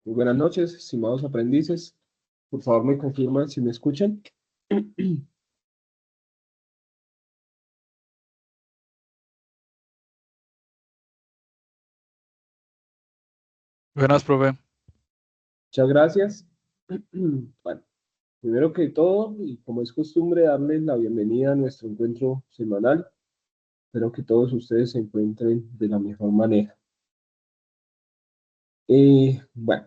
Muy buenas noches, estimados aprendices. Por favor, me confirman si me escuchan. Buenas, profe. Muchas gracias. Bueno, primero que todo, y como es costumbre, darles la bienvenida a nuestro encuentro semanal. Espero que todos ustedes se encuentren de la mejor manera. Bueno,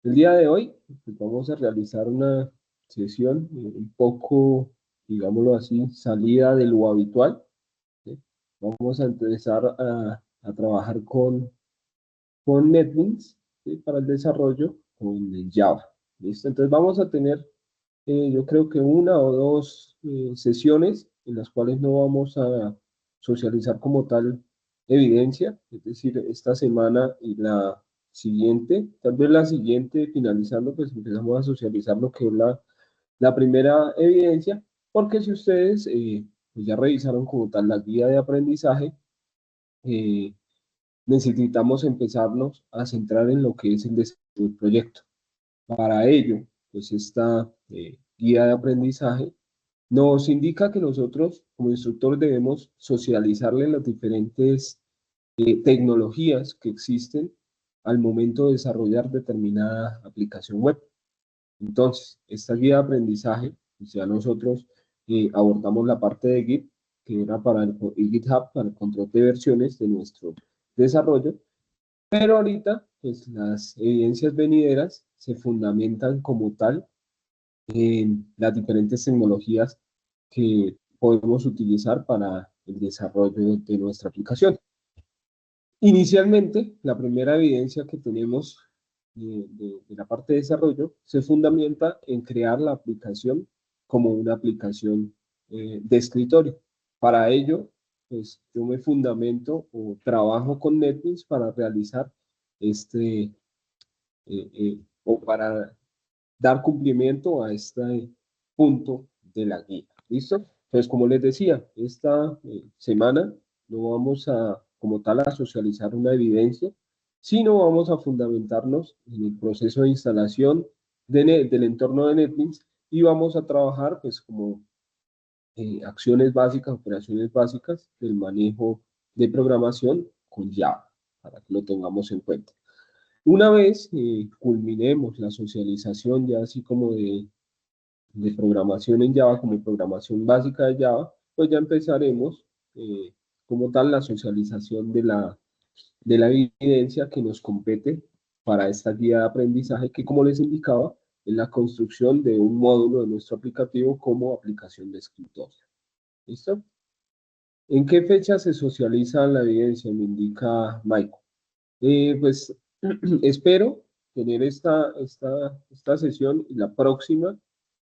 el día de hoy pues, vamos a realizar una sesión un poco, digámoslo así, salida de lo habitual. ¿Sí? Vamos a empezar a trabajar con NetBeans, ¿sí? Para el desarrollo con el Java. ¿Listo? Entonces vamos a tener, yo creo que una o dos sesiones en las cuales no vamos a socializar como tal evidencia, es decir, esta semana y la siguiente, tal vez la siguiente finalizando, pues empezamos a socializar lo que es la primera evidencia, porque si ustedes pues ya revisaron como tal la guía de aprendizaje, eh, necesitamos empezarnos a centrar en lo que es el desarrollo del proyecto. Para ello, pues esta guía de aprendizaje nos indica que nosotros como instructores debemos socializarle las diferentes tecnologías que existen al momento de desarrollar determinada aplicación web. Entonces, esta guía de aprendizaje, pues ya nosotros abordamos la parte de Git, que era para el GitHub, para el control de versiones de nuestro desarrollo, pero ahorita, pues las evidencias venideras se fundamentan como tal en las diferentes tecnologías que podemos utilizar para el desarrollo de nuestra aplicación. Inicialmente, la primera evidencia que tenemos de la parte de desarrollo se fundamenta en crear la aplicación como una aplicación de escritorio. Para ello, pues yo me fundamento o trabajo con NetBeans para realizar o para dar cumplimiento a este punto de la guía. ¿Listo? Entonces, como les decía, esta semana no vamos a, como tal, a socializar una evidencia, sino vamos a fundamentarnos en el proceso de instalación del entorno de NetBeans y vamos a trabajar, pues, como acciones básicas, operaciones básicas del manejo de programación con Java, para que lo tengamos en cuenta. Una vez culminemos la socialización ya así como de programación en Java, como programación básica de Java, pues ya empezaremos como tal la socialización de la evidencia que nos compete para esta guía de aprendizaje que, como les indicaba, es la construcción de un módulo de nuestro aplicativo como aplicación de escritorio. ¿Listo? ¿En qué fecha se socializa la evidencia? Me indica Michael. Pues espero tener esta sesión y la próxima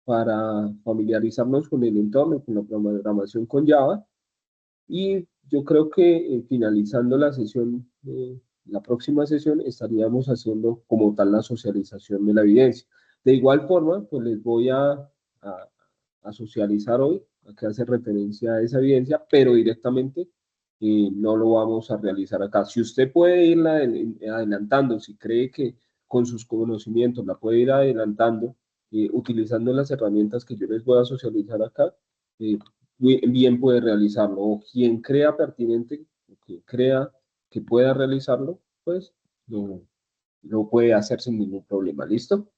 para familiarizarnos con el entorno, con la programación con Java. Y yo creo que finalizando la sesión, la próxima sesión, estaríamos haciendo como tal la socialización de la evidencia. De igual forma, pues les voy a socializar hoy, a que hace referencia a esa evidencia, pero directamente no lo vamos a realizar acá. Si usted puede irla adelantando, si cree que con sus conocimientos la puede ir adelantando, utilizando las herramientas que yo les voy a socializar acá, bien puede realizarlo. O quien crea pertinente, o quien crea que pueda realizarlo, pues lo puede hacer sin ningún problema. ¿Listo?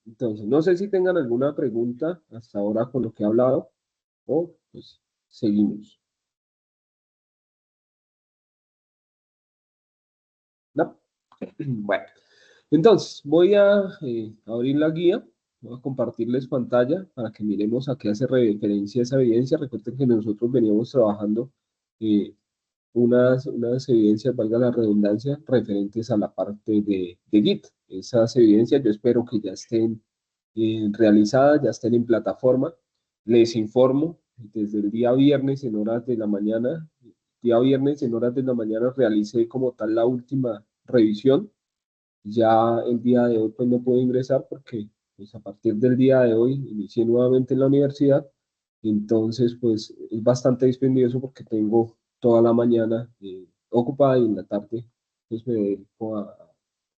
Entonces, no sé si tengan alguna pregunta hasta ahora con lo que he hablado o pues seguimos. ¿No? Bueno, entonces voy a abrir la guía, voy a compartirles pantalla para que miremos a qué hace referencia esa evidencia. Recuerden que nosotros veníamos trabajando eh, unas evidencias, valga la redundancia, referentes a la parte de Git. Esas evidencias yo espero que ya estén realizadas, ya estén en plataforma. Les informo, desde el día viernes en horas de la mañana, día viernes en horas de la mañana realicé como tal la última revisión. Ya el día de hoy pues no puedo ingresar porque pues a partir del día de hoy inicié nuevamente en la universidad, entonces pues es bastante dispendioso porque tengo toda la mañana ocupada y en la tarde pues me dedico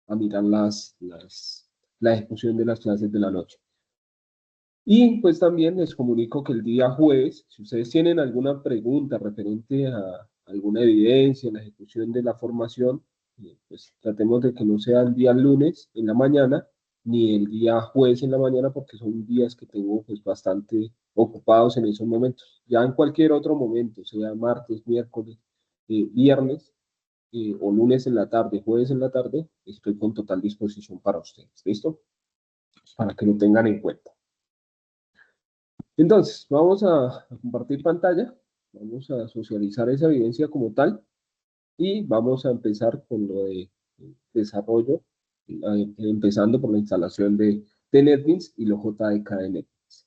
a mirar la ejecución de las clases de la noche. Y pues también les comunico que el día jueves, si ustedes tienen alguna pregunta referente a alguna evidencia en la ejecución de la formación, pues tratemos de que no sea el día lunes en la mañana, ni el día jueves en la mañana, porque son días que tengo pues bastante ocupados en esos momentos. Ya en cualquier otro momento, sea martes, miércoles, viernes, o lunes en la tarde, jueves en la tarde, estoy con total disposición para ustedes. ¿Listo? Para que lo tengan en cuenta. Entonces, vamos a compartir pantalla, vamos a socializar esa evidencia como tal y vamos a empezar con lo de desarrollo, empezando por la instalación de NetBeans y los JDK de NetBeans.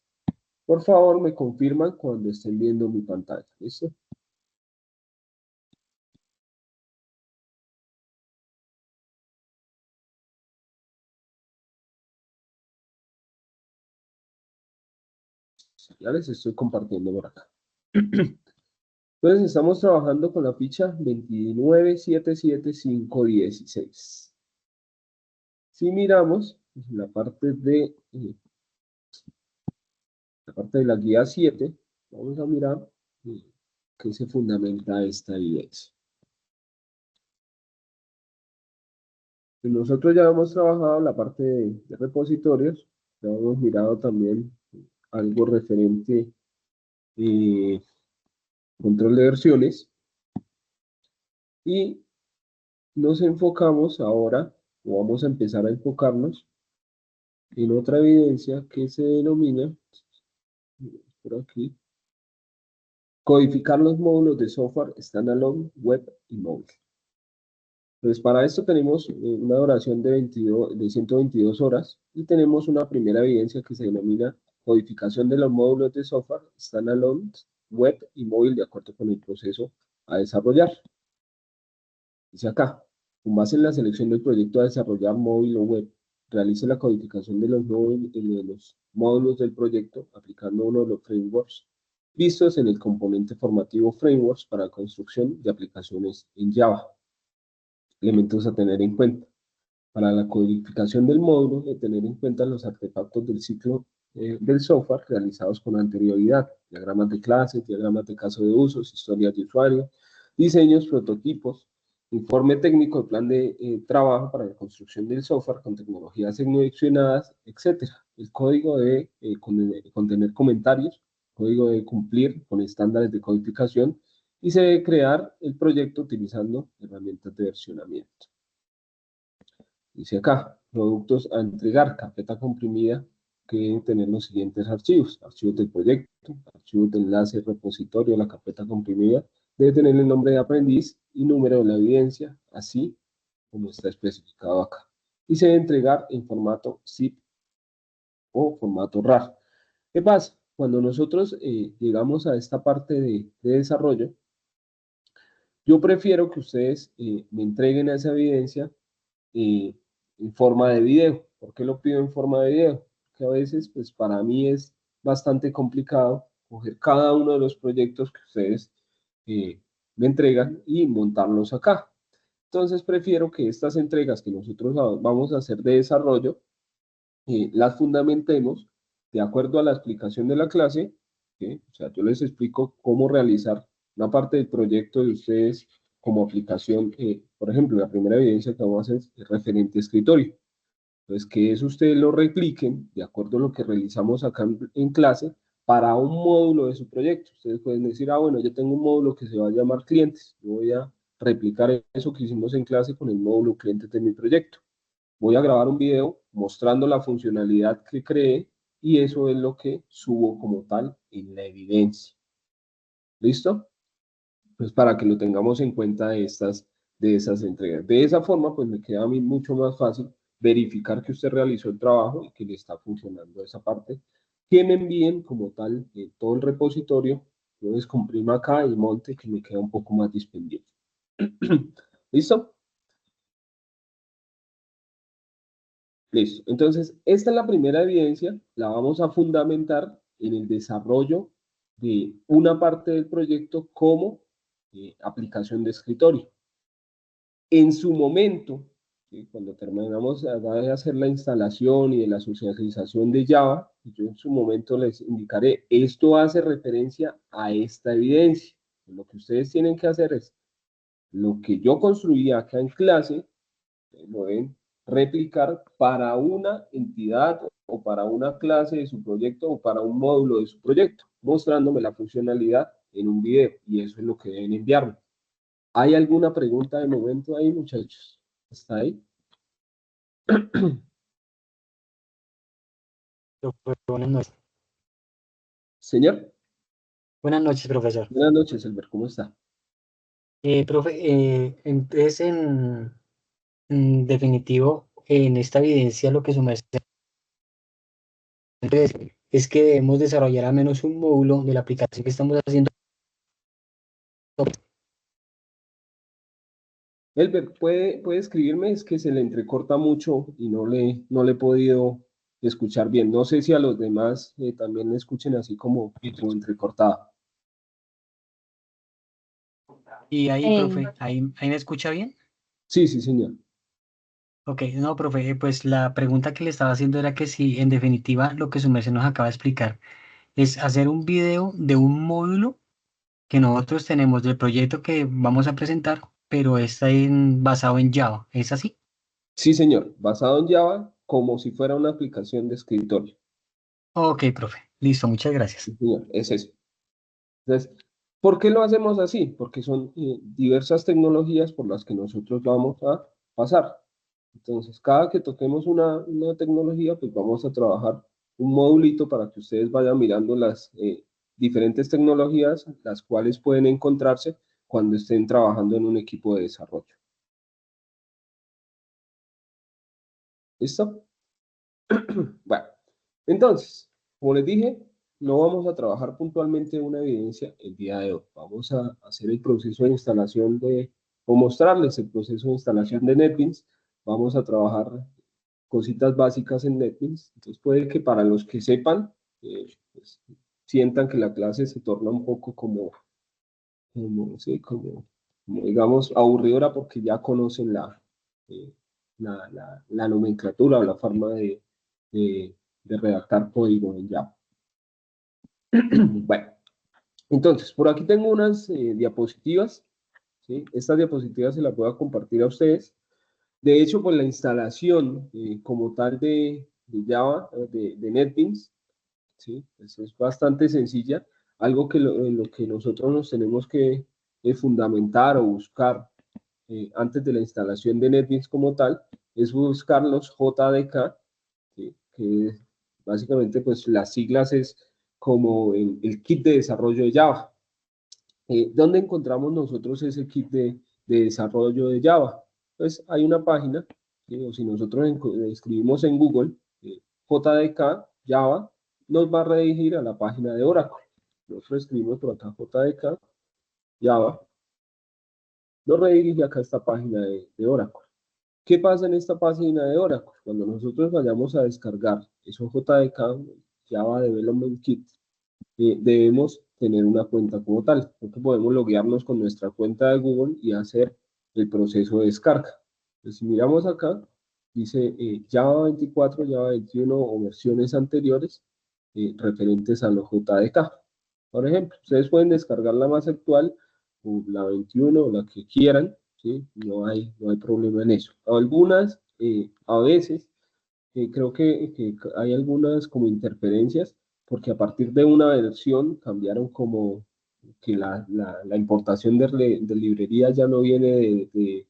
Por favor, me confirman cuando estén viendo mi pantalla. ¿Listo? Ya les estoy compartiendo por acá. Entonces, estamos trabajando con la ficha 2977516. Si miramos la parte de la guía 7, vamos a mirar qué se fundamenta esta evidencia. Nosotros ya hemos trabajado la parte de repositorios, ya hemos mirado también algo referente control de versiones y nos enfocamos ahora, o vamos a empezar a enfocarnos en otra evidencia que se denomina, por aquí, codificar los módulos de software standalone, web y mobile. Entonces, para esto tenemos una duración de 122 horas y tenemos una primera evidencia que se denomina codificación de los módulos de software standalone, web y móvil de acuerdo con el proceso a desarrollar. Dice acá, con base en la selección del proyecto a desarrollar móvil o web, realice la codificación de los módulos del proyecto aplicando uno de los frameworks vistos en el componente formativo frameworks para construcción de aplicaciones en Java. Elementos a tener en cuenta. Para la codificación del módulo, de tener en cuenta los artefactos del ciclo del software realizados con anterioridad, diagramas de clases, diagramas de caso de usos, historias de usuario, diseños, prototipos, informe técnico de plan de trabajo para la construcción del software con tecnologías seleccionadas, etc. El código debe contener comentarios, el código debe cumplir con estándares de codificación y se debe crear el proyecto utilizando herramientas de versionamiento. Dice acá, productos a entregar, carpeta comprimida, que deben tener los siguientes archivos. Archivos del proyecto, archivos de enlace, repositorio, la carpeta comprimida, debe tener el nombre de aprendiz y número de la evidencia, así como está especificado acá. Y se debe entregar en formato zip o formato RAR. ¿Qué pasa? Cuando nosotros llegamos a esta parte de desarrollo, yo prefiero que ustedes me entreguen esa evidencia en forma de video. ¿Por qué lo pido en forma de video? Porque a veces, pues para mí es bastante complicado coger cada uno de los proyectos que ustedes me entregan y montarlos acá. Entonces prefiero que estas entregas que nosotros vamos a hacer de desarrollo, las fundamentemos de acuerdo a la explicación de la clase, ¿sí? O sea, yo les explico cómo realizar una parte del proyecto de ustedes como aplicación. Por ejemplo, la primera evidencia que vamos a hacer es referente a escritorio. Entonces, que eso ustedes lo repliquen de acuerdo a lo que realizamos acá en clase para un módulo de su proyecto. Ustedes pueden decir, ah, bueno, yo tengo un módulo que se va a llamar clientes. Yo voy a replicar eso que hicimos en clase con el módulo clientes de mi proyecto. Voy a grabar un video mostrando la funcionalidad que creé y eso es lo que subo como tal en la evidencia. ¿Listo? Pues para que lo tengamos en cuenta de esas entregas. De esa forma, pues me queda a mí mucho más fácil verificar que usted realizó el trabajo y que le está funcionando esa parte. Que me envíen como tal todo el repositorio, yo descomprimo acá y monte, que me queda un poco más dispendiente. ¿Listo? Listo. Entonces, esta es la primera evidencia, la vamos a fundamentar en el desarrollo de una parte del proyecto como aplicación de escritorio. En su momento, ¿sí? Cuando terminamos de hacer la instalación y de la socialización de Java, yo en su momento les indicaré, esto hace referencia a esta evidencia. Lo que ustedes tienen que hacer es, lo que yo construí acá en clase, lo deben replicar para una entidad o para una clase de su proyecto o para un módulo de su proyecto, mostrándome la funcionalidad en un video, y eso es lo que deben enviarme. ¿Hay alguna pregunta de momento ahí, muchachos? ¿Está ahí? Buenas noches. Señor, Buenas noches, profesor. buenas noches, Elber, ¿cómo está? Profe, entonces en definitivo, en esta evidencia lo que su merced es que debemos desarrollar al menos un módulo de la aplicación que estamos haciendo. Elber, ¿puede escribirme? Es que se le entrecorta mucho y no le he podido escuchar bien. No sé si a los demás también le escuchen así como entrecortado. Y ahí, profe, ahí me escucha bien. Sí, sí, señor. Ok, no, profe, pues la pregunta que le estaba haciendo era que si en definitiva lo que su merced nos acaba de explicar es hacer un video de un módulo que nosotros tenemos del proyecto que vamos a presentar, pero está basado en Java. ¿Es así? Sí, señor. Basado en Java como si fuera una aplicación de escritorio. Ok, profe. Listo, muchas gracias. Sí, señor, es eso. Entonces, ¿por qué lo hacemos así? Porque son diversas tecnologías por las que nosotros vamos a pasar. Entonces, cada que toquemos una tecnología, pues vamos a trabajar un modulito para que ustedes vayan mirando las diferentes tecnologías, las cuales pueden encontrarse cuando estén trabajando en un equipo de desarrollo. ¿Listo? Bueno, entonces, como les dije, no vamos a trabajar puntualmente una evidencia el día de hoy. Vamos a hacer el proceso de instalación o mostrarles el proceso de instalación de NetBeans. Vamos a trabajar cositas básicas en NetBeans. Entonces puede que para los que sepan, pues, sientan que la clase se torna un poco sí, como digamos, aburridora porque ya conocen eh, la nomenclatura o la forma de redactar código en Java. Bueno, entonces, por aquí tengo unas diapositivas, ¿sí? Estas diapositivas se las voy a compartir a ustedes. De hecho, pues la instalación como tal de Java, de NetBeans, ¿sí? Pues es bastante sencilla. Algo en lo que nosotros nos tenemos que fundamentar o buscar antes de la instalación de NetBeans como tal, es buscar los JDK, ¿sí? Que básicamente pues las siglas es como el kit de desarrollo de Java. ¿Dónde encontramos nosotros ese kit de desarrollo de Java? Pues hay una página, ¿sí? O si nosotros escribimos en Google JDK Java, nos va a redirigir a la página de Oracle. Nosotros escribimos por acá JDK Java, nos redirige acá a esta página de Oracle. ¿Qué pasa en esta página de Oracle? Cuando nosotros vayamos a descargar esos JDK, Java Development Kit, debemos tener una cuenta como tal, porque podemos loguearnos con nuestra cuenta de Google y hacer el proceso de descarga. Entonces, si miramos acá, dice Java 24, Java 21 o versiones anteriores referentes a los JDK. Por ejemplo, ustedes pueden descargar la más actual, o la 21 o la que quieran, ¿sí? No hay problema en eso. Algunas, a veces, creo que hay algunas como interferencias, porque a partir de una versión cambiaron como que la importación de librerías ya no viene de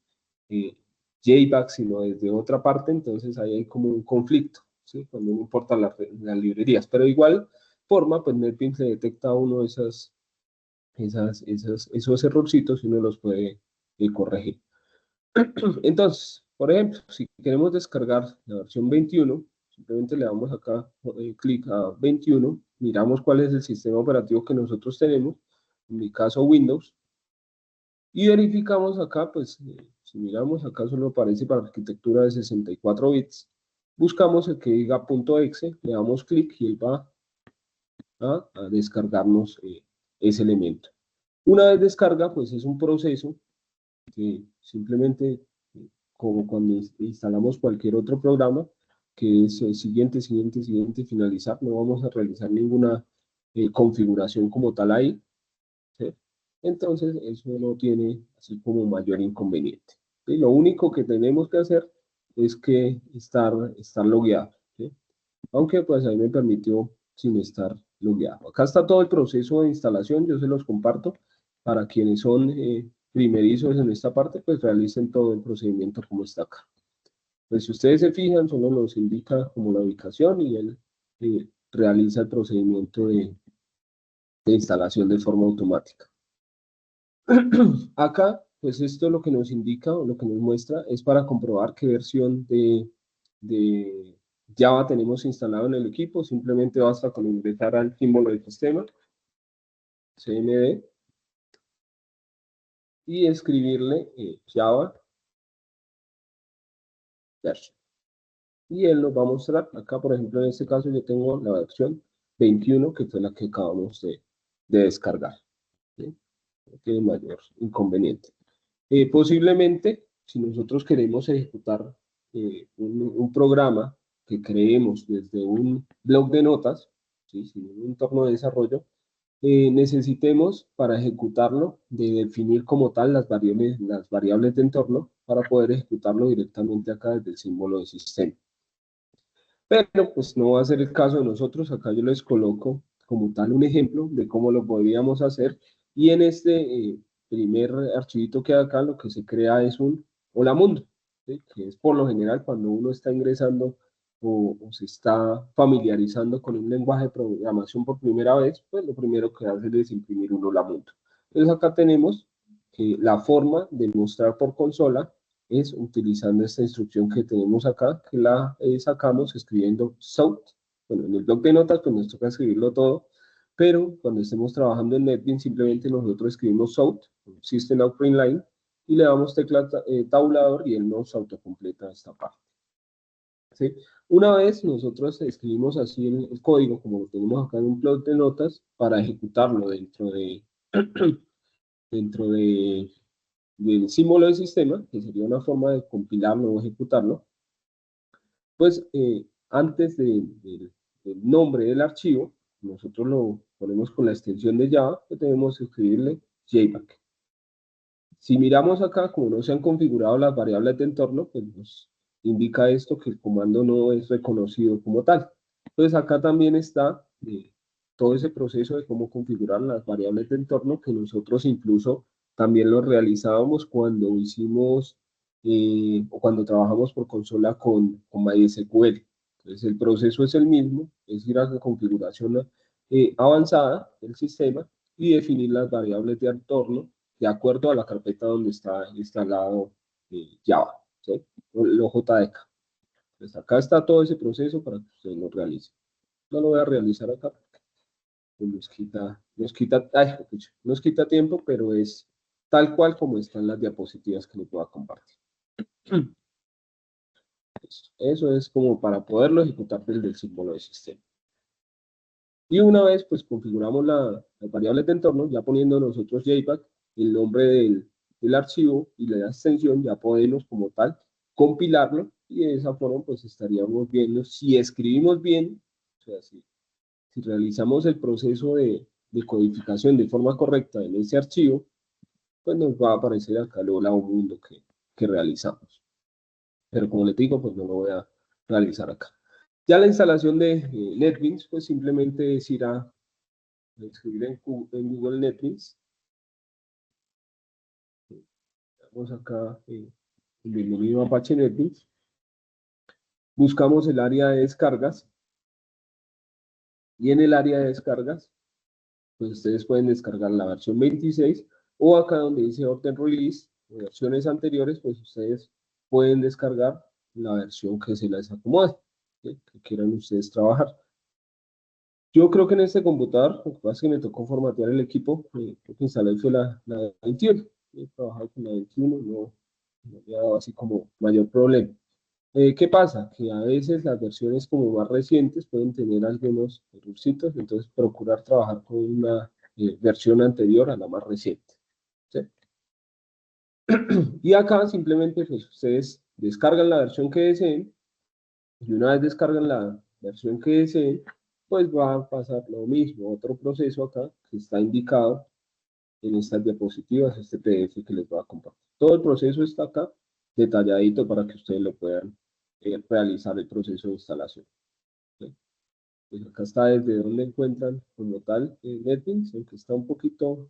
JBack, sino desde otra parte, entonces ahí hay como un conflicto, ¿sí? Cuando uno importa las librerías, pero de igual forma, pues NetBeans le detecta a uno esos errorcitos y uno los puede corregir. Entonces, por ejemplo, si queremos descargar la versión 21, simplemente le damos acá clic a 21, miramos cuál es el sistema operativo que nosotros tenemos, en mi caso Windows, y verificamos acá, pues, si miramos acá solo aparece para arquitectura de 64 bits, buscamos el que diga .exe, le damos clic y él va a descargarnos ese elemento. Una vez descarga, pues es un proceso que simplemente como cuando instalamos cualquier otro programa, que es siguiente, finalizar. No vamos a realizar ninguna configuración como tal ahí, ¿sí? Entonces, eso no tiene así como mayor inconveniente. ¿Sí? Lo único que tenemos que hacer es que estar logueado, ¿sí? Aunque pues ahí me permitió sin estar logueado. Acá está todo el proceso de instalación, yo se los comparto para quienes son primerizos en esta parte, pues realicen todo el procedimiento como está acá. Pues si ustedes se fijan, solo nos indica como la ubicación y él realiza el procedimiento de instalación de forma automática. Acá, pues esto lo que nos indica o lo que nos muestra es para comprobar qué versión de Java tenemos instalado en el equipo. Simplemente basta con ingresar al símbolo del sistema, cmd, y escribirle Java version. Y él nos va a mostrar, acá por ejemplo en este caso yo tengo la versión 21, que fue la que acabamos de descargar, ¿sí? No tiene mayor inconveniente. Posiblemente, si nosotros queremos ejecutar un programa que creemos desde un blog de notas, ¿sí? Sin un entorno de desarrollo, necesitemos para ejecutarlo de definir como tal las variables de entorno para poder ejecutarlo directamente acá desde el símbolo de sistema. Pero pues no va a ser el caso de nosotros. Acá yo les coloco como tal un ejemplo de cómo lo podríamos hacer, y en este primer archivito que hay acá lo que se crea es un hola mundo, ¿sí? Que es por lo general cuando uno está ingresando o se está familiarizando con un lenguaje de programación por primera vez, pues lo primero que hace es imprimir un hola mundo. Entonces acá tenemos la forma de mostrar por consola es utilizando esta instrucción que tenemos acá, que la sacamos escribiendo SOUT. Bueno, en el bloc de notas pues nos toca escribirlo todo, pero cuando estemos trabajando en NetBeans simplemente nosotros escribimos SOUT, System Out Print Line, y le damos tecla tabulador y él nos autocompleta esta parte. ¿Sí? Una vez nosotros escribimos así el código, como lo tenemos acá en un bloc de notas, para ejecutarlo dentro de del símbolo del sistema, que sería una forma de compilarlo o ejecutarlo, pues antes del nombre del archivo, nosotros lo ponemos con la extensión de Java, que debemos escribirle JBack. Si miramos acá, como no se han configurado las variables de entorno, pues nos indica esto que el comando no es reconocido como tal. Entonces acá también está todo ese proceso de cómo configurar las variables de entorno, que nosotros incluso también lo realizábamos cuando hicimos o cuando trabajamos por consola con MySQL. Entonces el proceso es el mismo, es ir a la configuración avanzada del sistema y definir las variables de entorno de acuerdo a la carpeta donde está instalado Java, ¿sí? Lo JDK. Entonces acá está todo ese proceso para que ustedes lo realicen. No lo voy a realizar acá porque nos quita tiempo, pero es tal cual como están las diapositivas que les voy a compartir. Eso es como para poderlo ejecutar desde el símbolo de sistema. Y una vez pues configuramos las variables de entorno, ya poniendo nosotros JPack, el nombre del archivo y la extensión, ya podemos como tal compilarlo, y de esa forma pues estaríamos viendo si escribimos bien, o sea, si realizamos el proceso de codificación de forma correcta en ese archivo, pues nos va a aparecer acá el hola mundo que realizamos. Pero como les digo, pues no lo voy a realizar acá. Ya la instalación de NetBeans, pues simplemente es ir a escribir en Google NetBeans. Vamos acá, bienvenido a Apache NetBeans. Buscamos el área de descargas. Y en el área de descargas, pues ustedes pueden descargar la versión 26, o acá donde dice Order Release, versiones anteriores, pues ustedes pueden descargar la versión que se les acomode, ¿sí? Que quieran ustedes trabajar. Yo creo que en este computador, lo que pasa es que me tocó formatear el equipo, creo que instalé fue la 21. He trabajado con la 21, no me ha dado así como mayor problema. ¿Qué pasa? Que a veces las versiones como más recientes pueden tener algunos errorcitos, entonces procurar trabajar con una versión anterior a la más reciente, ¿sí? Y acá simplemente pues ustedes descargan la versión que deseen, y una vez descargan la versión que deseen, pues va a pasar lo mismo, otro proceso acá que está indicado en estas diapositivas, este PDF que les voy a compartir. Todo el proceso está acá, detalladito para que ustedes lo puedan realizar el proceso de instalación. ¿Sí? Pues acá está desde donde encuentran como tal NetBeans, aunque está un poquito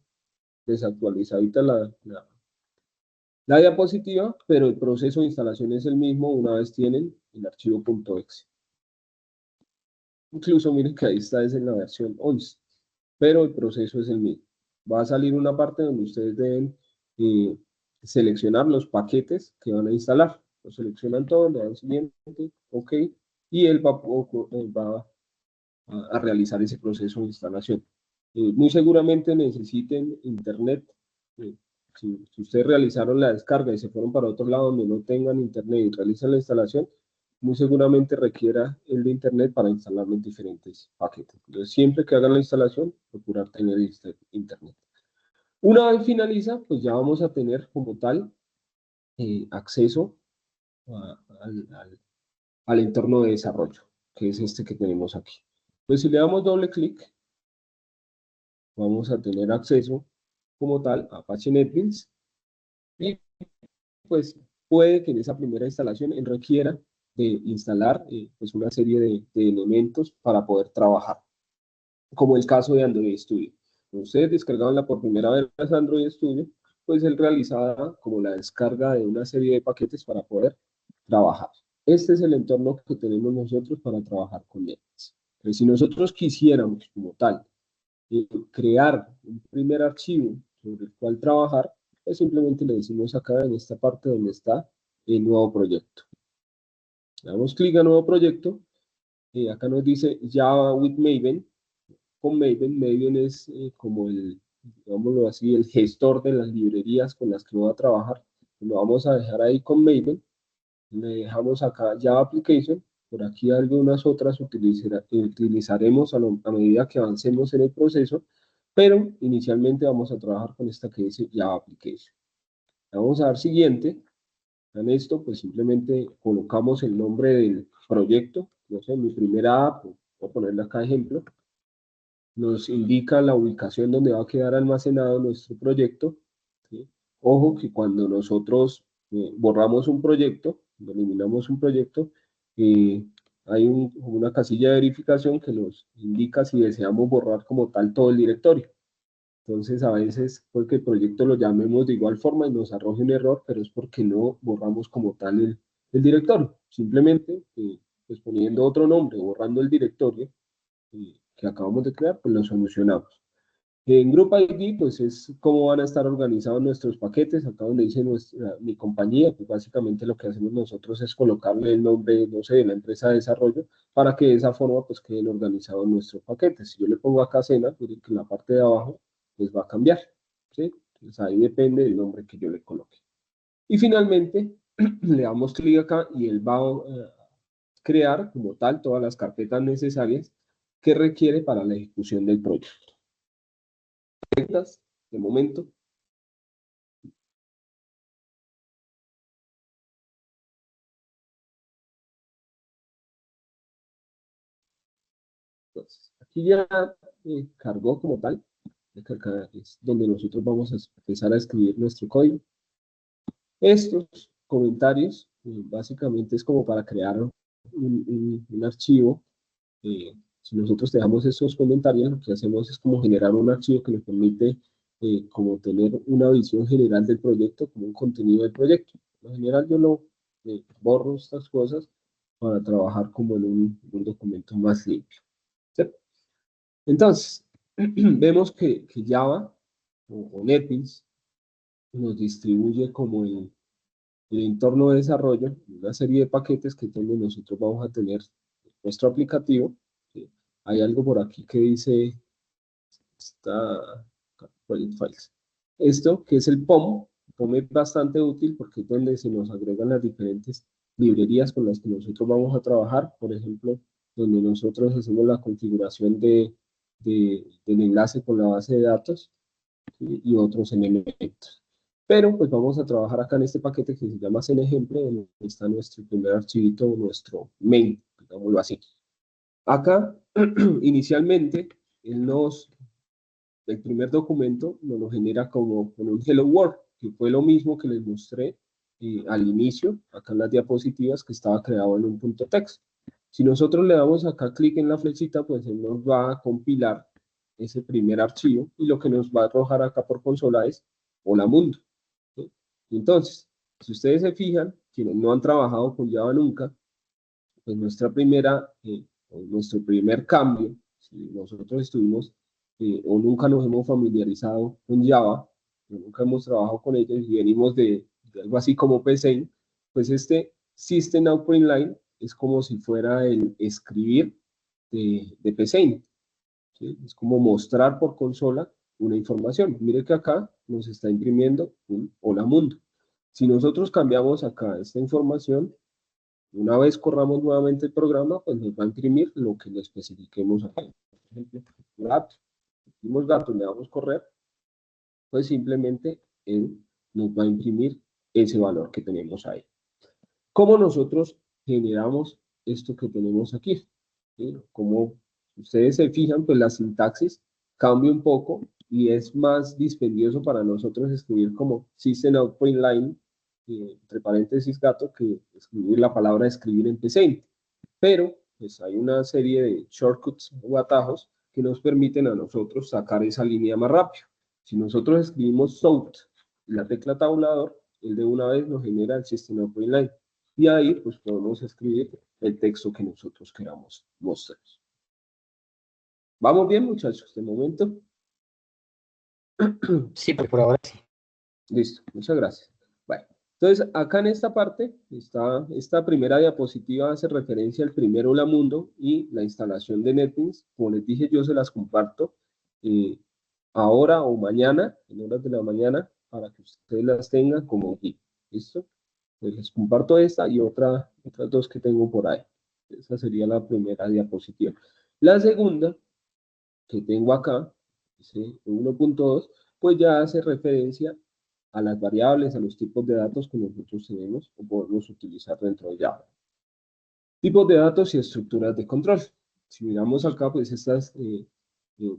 desactualizadita la diapositiva, pero el proceso de instalación es el mismo una vez tienen el archivo .exe. Incluso miren que ahí está es en la versión 11, pero el proceso es el mismo. Va a salir una parte donde ustedes deben seleccionar los paquetes que van a instalar. Lo seleccionan todos, le dan siguiente, ok, y él va a realizar ese proceso de instalación. Muy seguramente necesiten internet. Si ustedes realizaron la descarga y se fueron para otro lado donde no tengan internet y realizan la instalación, muy seguramente requiera el de internet para instalar los diferentes paquetes. Entonces, siempre que hagan la instalación, procurar tener internet. Una vez finaliza, pues ya vamos a tener como tal acceso al entorno de desarrollo, que es este que tenemos aquí. Pues si le damos doble clic, vamos a tener acceso como tal a Apache NetBeans y pues puede que en esa primera instalación requiera de instalar pues una serie de elementos para poder trabajar, como el caso de Android Studio. Cuando ustedes descargaban por primera vez Android Studio, pues él realizaba como la descarga de una serie de paquetes para poder trabajar. Este es el entorno que tenemos nosotros para trabajar con NetBeans. Pero si nosotros quisiéramos como tal crear un primer archivo sobre el cual trabajar, pues simplemente le decimos acá en esta parte donde está el nuevo proyecto. Le damos clic a nuevo proyecto, y acá nos dice Java with Maven. Con Maven, Maven es como digámoslo así, el gestor de las librerías con las que voy a trabajar. Lo vamos a dejar ahí con Maven. Le dejamos acá Java Application. Por aquí algunas otras utilizaremos a medida que avancemos en el proceso, pero inicialmente vamos a trabajar con esta que dice Java Application. Vamos a dar siguiente. En esto, pues simplemente colocamos el nombre del proyecto. No sé, mi primera app, voy a ponerle acá ejemplo. Nos indica la ubicación donde va a quedar almacenado nuestro proyecto. ¿Sí? Ojo que cuando nosotros borramos un proyecto, eliminamos un proyecto, hay una casilla de verificación que nos indica si deseamos borrar como tal todo el directorio. Entonces, a veces puede que el proyecto lo llamemos de igual forma y nos arroje un error, pero es porque no borramos como tal el directorio. Simplemente, pues poniendo otro nombre, borrando el directorio que acabamos de crear, pues lo solucionamos. En Group ID, pues es cómo van a estar organizados nuestros paquetes. Acá donde dice mi compañía, pues básicamente lo que hacemos nosotros es colocarle el nombre, no sé, de la empresa de desarrollo, para que de esa forma pues queden organizados nuestros paquetes. Si yo le pongo acá Cena, miren que en la parte de abajo, pues va a cambiar, ¿sí? Entonces ahí depende del nombre que yo le coloque. Y finalmente, le damos clic acá y él va a crear como tal todas las carpetas necesarias que requiere para la ejecución del proyecto. De momento. Entonces, aquí ya cargó como tal. Acá es donde nosotros vamos a empezar a escribir nuestro código. Estos comentarios básicamente es como para crear un archivo. Si nosotros dejamos estos comentarios, lo que hacemos es como generar un archivo que nos permite como tener una visión general del proyecto, como un contenido del proyecto. En general yo lo borro estas cosas para trabajar como en un documento más limpio. ¿Sí? Entonces, vemos que Java o NetBeans nos distribuye como el entorno de desarrollo, una serie de paquetes que nosotros vamos a tener en nuestro aplicativo. ¿Sí? Hay algo por aquí que dice, files. Esto que es el POM, POM es bastante útil porque es donde se nos agregan las diferentes librerías con las que nosotros vamos a trabajar, por ejemplo, donde nosotros hacemos la configuración del enlace con la base de datos, ¿sí? Y otros elementos. Pero pues vamos a trabajar acá en este paquete que se llama CNEjemplo, donde está nuestro primer archivito, nuestro main, digámoslo así. Acá, inicialmente, el primer documento nos lo genera como con un Hello World, que fue lo mismo que les mostré al inicio, acá en las diapositivas, que estaba creado en un punto text. Si nosotros le damos acá clic en la flechita, pues él nos va a compilar ese primer archivo, y lo que nos va a arrojar acá por consola es Hola Mundo. ¿Sí? Entonces, si ustedes se fijan, quienes no han trabajado con Java nunca, pues nuestro primer cambio, si nosotros estuvimos o nunca nos hemos familiarizado con Java, o nunca hemos trabajado con ellos y venimos de algo así como PSeInt, pues este System Out Print Line es como si fuera el escribir de PSeInt, ¿sí? Es como mostrar por consola una información. Mire que acá nos está imprimiendo un Hola Mundo. Si nosotros cambiamos acá esta información, una vez corramos nuevamente el programa, pues nos va a imprimir lo que le especifiquemos acá. Por ejemplo, datos. Decimos datos, le damos correr, pues simplemente él nos va a imprimir ese valor que tenemos ahí. ¿Cómo nosotros generamos esto que tenemos aquí? ¿Sí? Como ustedes se fijan, pues la sintaxis cambia un poco y es más dispendioso para nosotros escribir como System Out Print Line, entre paréntesis gato, que escribir la palabra escribir en PSeInt. Pero pues hay una serie de shortcuts o atajos que nos permiten a nosotros sacar esa línea más rápido. Si nosotros escribimos South, la tecla tabulador, él de una vez nos genera el System Out Print Line. Y ahí pues podemos escribir el texto que nosotros queramos mostrar. ¿Vamos bien, muchachos, de momento? Sí, pero por ahora sí. Listo, muchas gracias. Bueno, entonces acá en esta parte, esta primera diapositiva hace referencia al primer Hola Mundo y la instalación de NetBeans. Como les dije, yo se las comparto ahora o mañana, en horas de la mañana, para que ustedes las tengan como guía. ¿Listo? Pues les comparto esta y otras dos que tengo por ahí. Esa sería la primera diapositiva. La segunda que tengo acá, ¿sí? 1.2, pues ya hace referencia a las variables, a los tipos de datos que nosotros tenemos o podemos utilizar dentro de Java. Tipos de datos y estructuras de control. Si miramos acá, pues estas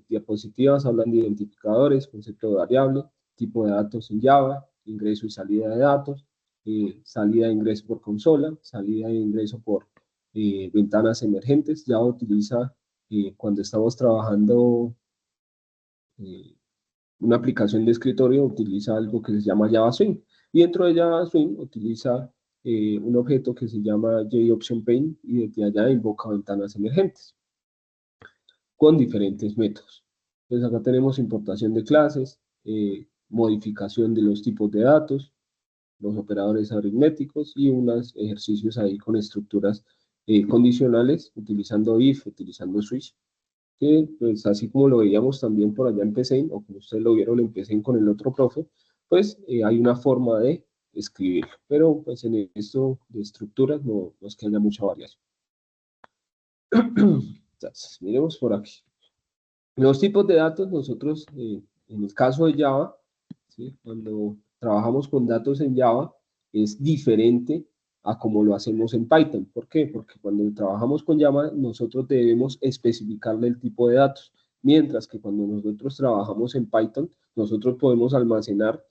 diapositivas hablan de identificadores, concepto de variable, tipo de datos en Java, ingreso y salida de datos, salida de ingreso por consola, salida de ingreso por ventanas emergentes. Java utiliza, cuando estamos trabajando una aplicación de escritorio, utiliza algo que se llama Java Swing. Y dentro de Java Swing utiliza un objeto que se llama JOptionPaint y desde allá invoca ventanas emergentes con diferentes métodos. Entonces acá tenemos importación de clases, modificación de los tipos de datos, los operadores aritméticos y unos ejercicios ahí con estructuras condicionales, utilizando if, utilizando switch, que pues así como lo veíamos también por allá en PSeInt, o como ustedes lo vieron en PSeInt con el otro profe, pues hay una forma de escribir, pero pues en esto de estructuras no es que haya mucha variación. Entonces, miremos por aquí. Los tipos de datos, nosotros, en el caso de Java, ¿sí? Cuando trabajamos con datos en Java, es diferente a como lo hacemos en Python. ¿Por qué? Porque cuando trabajamos con Java, nosotros debemos especificarle el tipo de datos, mientras que cuando nosotros trabajamos en Python, nosotros podemos almacenar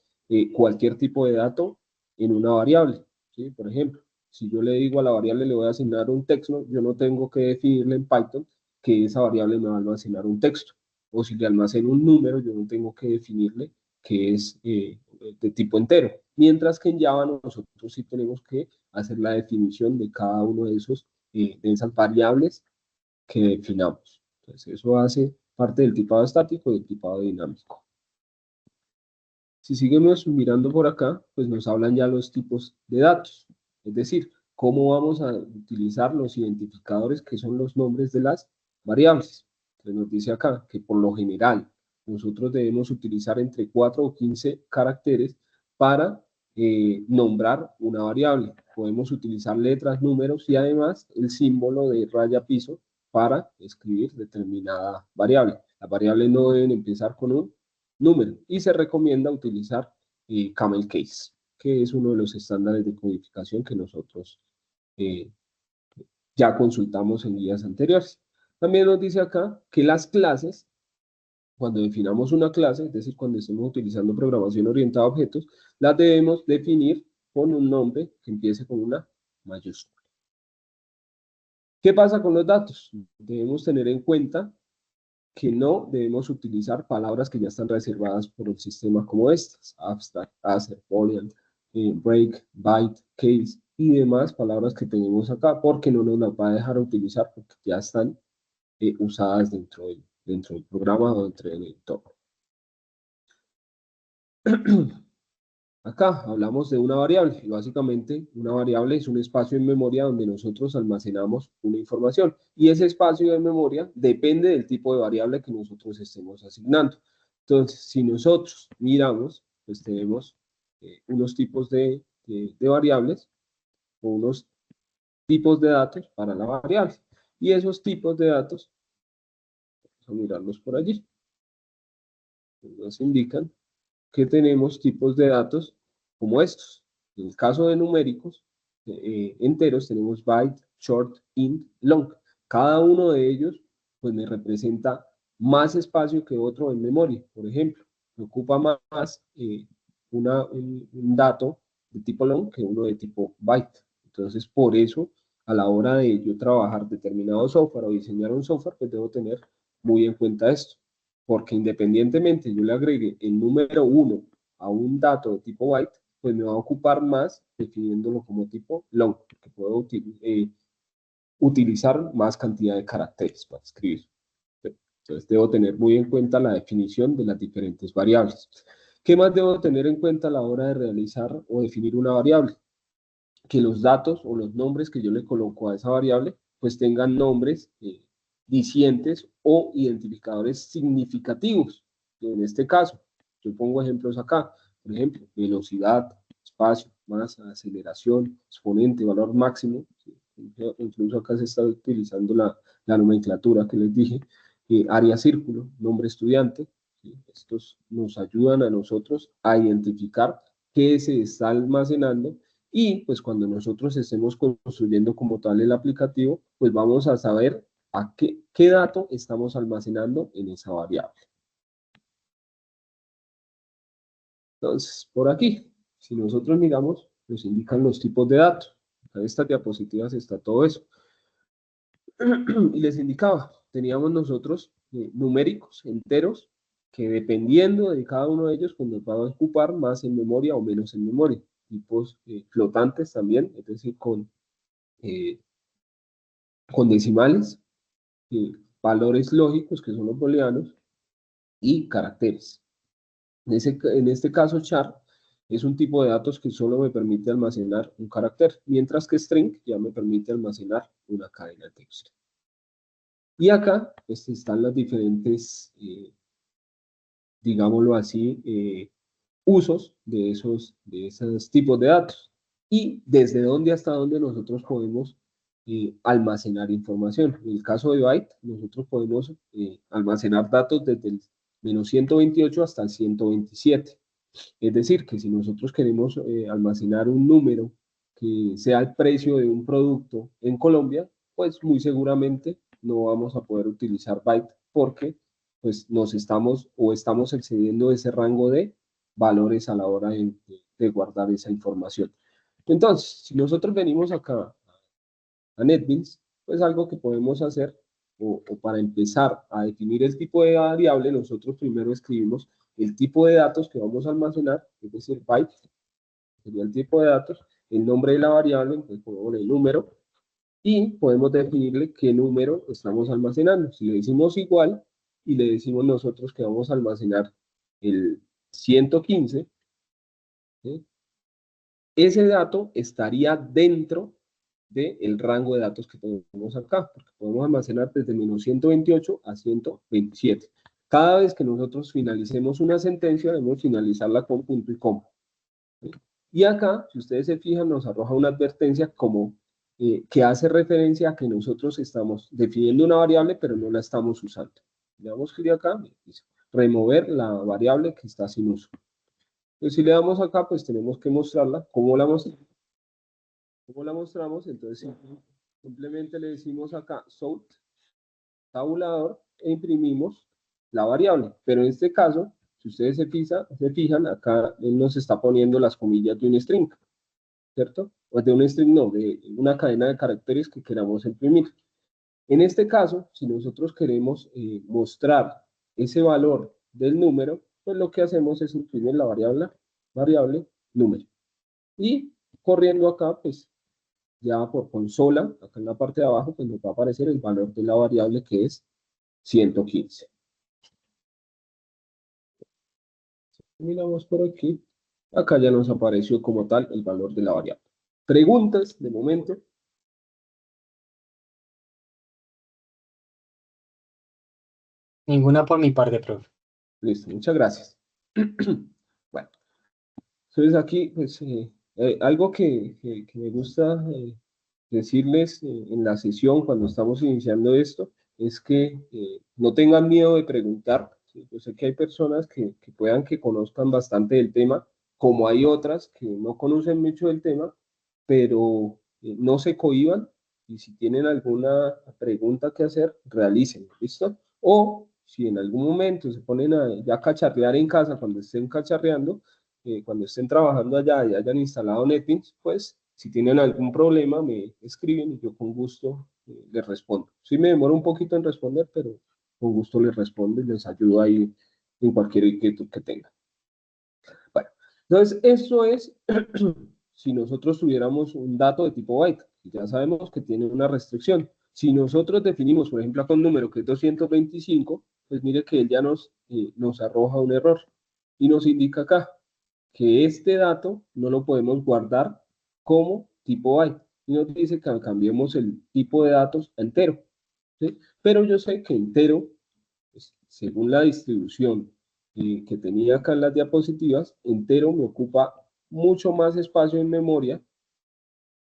cualquier tipo de dato en una variable, ¿sí? Por ejemplo, si yo le digo a la variable le voy a asignar un texto, yo no tengo que definirle en Python que esa variable me va a almacenar un texto. O si le almaceno un número, yo no tengo que definirle que es de tipo entero. Mientras que en Java nosotros sí tenemos que hacer la definición de cada uno de esas variables que definamos. Entonces eso hace parte del tipado estático y del tipado dinámico. Si seguimos mirando por acá, pues nos hablan ya los tipos de datos. Es decir, cómo vamos a utilizar los identificadores que son los nombres de las variables. Entonces nos dice acá que por lo general nosotros debemos utilizar entre 4 o 15 caracteres para nombrar una variable. Podemos utilizar letras, números y además el símbolo de raya piso para escribir determinada variable. Las variables no deben empezar con un número y se recomienda utilizar Camel Case, que es uno de los estándares de codificación que nosotros ya consultamos en guías anteriores. También nos dice acá que las clases, cuando definamos una clase, es decir, cuando estemos utilizando programación orientada a objetos, las debemos definir con un nombre que empiece con una mayúscula. ¿Qué pasa con los datos? Debemos tener en cuenta que no debemos utilizar palabras que ya están reservadas por el sistema como estas: abstract, assert, boolean, break, byte, case y demás palabras que tenemos acá, porque no nos las va a dejar utilizar porque ya están usadas dentro del programa o dentro del entorno. Acá hablamos de una variable, y básicamente una variable es un espacio en memoria donde nosotros almacenamos una información, y ese espacio de memoria depende del tipo de variable que nosotros estemos asignando. Entonces, si nosotros miramos, pues tenemos unos tipos de variables, o unos tipos de datos para la variable, y esos tipos de datos, vamos a mirarlos por allí, nos indican que tenemos tipos de datos como estos. En el caso de numéricos enteros tenemos byte, short, int, long. Cada uno de ellos pues me representa más espacio que otro en memoria. Por ejemplo, me ocupa más un dato de tipo long que uno de tipo byte. Entonces, por eso, a la hora de yo trabajar determinado software o diseñar un software, pues debo tener muy en cuenta esto. Porque independientemente yo le agregue el número 1 a un dato de tipo byte, pues me va a ocupar más definiéndolo como tipo long, porque puedo utilizar más cantidad de caracteres para escribir. Entonces debo tener muy en cuenta la definición de las diferentes variables. ¿Qué más debo tener en cuenta a la hora de realizar o definir una variable? Que los datos o los nombres que yo le coloco a esa variable, pues tengan nombres dicientes o identificadores significativos. En este caso, yo pongo ejemplos acá, por ejemplo, velocidad, espacio, masa, aceleración, exponente, valor máximo. Incluso acá se está utilizando la nomenclatura que les dije, área círculo, nombre estudiante. Estos nos ayudan a nosotros a identificar qué se está almacenando, y pues cuando nosotros estemos construyendo como tal el aplicativo, pues vamos a saber a qué dato estamos almacenando en esa variable. Entonces, por aquí, si nosotros miramos, nos indican los tipos de datos. En estas diapositivas está todo eso. Y les indicaba, teníamos nosotros numéricos enteros, que dependiendo de cada uno de ellos, pues nos va a ocupar más en memoria o menos en memoria. Tipos flotantes también, es decir, con decimales, valores lógicos, que son los booleanos, y caracteres. En este caso, char es un tipo de datos que solo me permite almacenar un carácter, mientras que string ya me permite almacenar una cadena de texto. Y acá pues, están las diferentes, digámoslo así, usos de esos tipos de datos, y desde dónde hasta dónde nosotros podemos almacenar información. En el caso de byte, nosotros podemos almacenar datos desde el -128 hasta el 127. Es decir, que si nosotros queremos almacenar un número que sea el precio de un producto en Colombia, pues muy seguramente no vamos a poder utilizar byte, porque pues estamos excediendo ese rango de valores a la hora de guardar esa información. Entonces, si nosotros venimos acá a NetBeans, pues algo que podemos hacer, o para empezar a definir el tipo de variable, nosotros primero escribimos el tipo de datos que vamos a almacenar, es decir, byte, sería el tipo de datos, el nombre de la variable, entonces ponemos el número, y podemos definirle qué número estamos almacenando. Si le decimos igual, y le decimos nosotros que vamos a almacenar el 115, ¿sí? Ese dato estaría dentro del rango de datos que tenemos acá, porque podemos almacenar desde -128 a 127. Cada vez que nosotros finalicemos una sentencia, debemos finalizarla con punto y coma. ¿Sí? Y acá, si ustedes se fijan, nos arroja una advertencia como que hace referencia a que nosotros estamos definiendo una variable, pero no la estamos usando. Le damos clic acá, dice, remover la variable que está sin uso. Entonces, si le damos acá, pues tenemos que mostrarla. ¿Cómo la mostramos? ¿Cómo la mostramos? Entonces, simplemente le decimos acá, sort, tabulador, e imprimimos la variable. Pero en este caso, si ustedes se fijan, acá él nos está poniendo las comillas de un string, ¿cierto? O de un string, no, de una cadena de caracteres que queramos imprimir. En este caso, si nosotros queremos mostrar ese valor del número, pues lo que hacemos es imprimir la variable número. Y corriendo acá, pues ya por consola, acá en la parte de abajo, pues nos va a aparecer el valor de la variable que es 115. Miramos por aquí, acá ya nos apareció como tal el valor de la variable. ¿Preguntas de momento? Ninguna por mi parte, profe. Listo, muchas gracias. Bueno, entonces aquí, pues, algo que me gusta decirles en la sesión cuando estamos iniciando esto es que no tengan miedo de preguntar. ¿Sí? Yo sé que hay personas que puedan que conozcan bastante del tema, como hay otras que no conocen mucho del tema, pero no se cohíban y si tienen alguna pregunta que hacer, realicen, ¿listo? O si en algún momento se ponen a ya cacharrear en casa, cuando estén cacharreando, cuando estén trabajando allá y hayan instalado NetBeans, pues si tienen algún problema me escriben y yo con gusto les respondo. Sí me demoro un poquito en responder, pero con gusto les respondo y les ayudo ahí en cualquier inquietud que tengan. Bueno, entonces eso es si nosotros tuviéramos un dato de tipo byte, ya sabemos que tiene una restricción. Si nosotros definimos, por ejemplo, acá un número que es 225, pues mire que él ya nos arroja un error y nos indica acá que este dato no lo podemos guardar como tipo byte. Y nos dice que cambiemos el tipo de datos a entero. ¿Sí? Pero yo sé que entero, pues, según la distribución que tenía acá en las diapositivas, entero me ocupa mucho más espacio en memoria,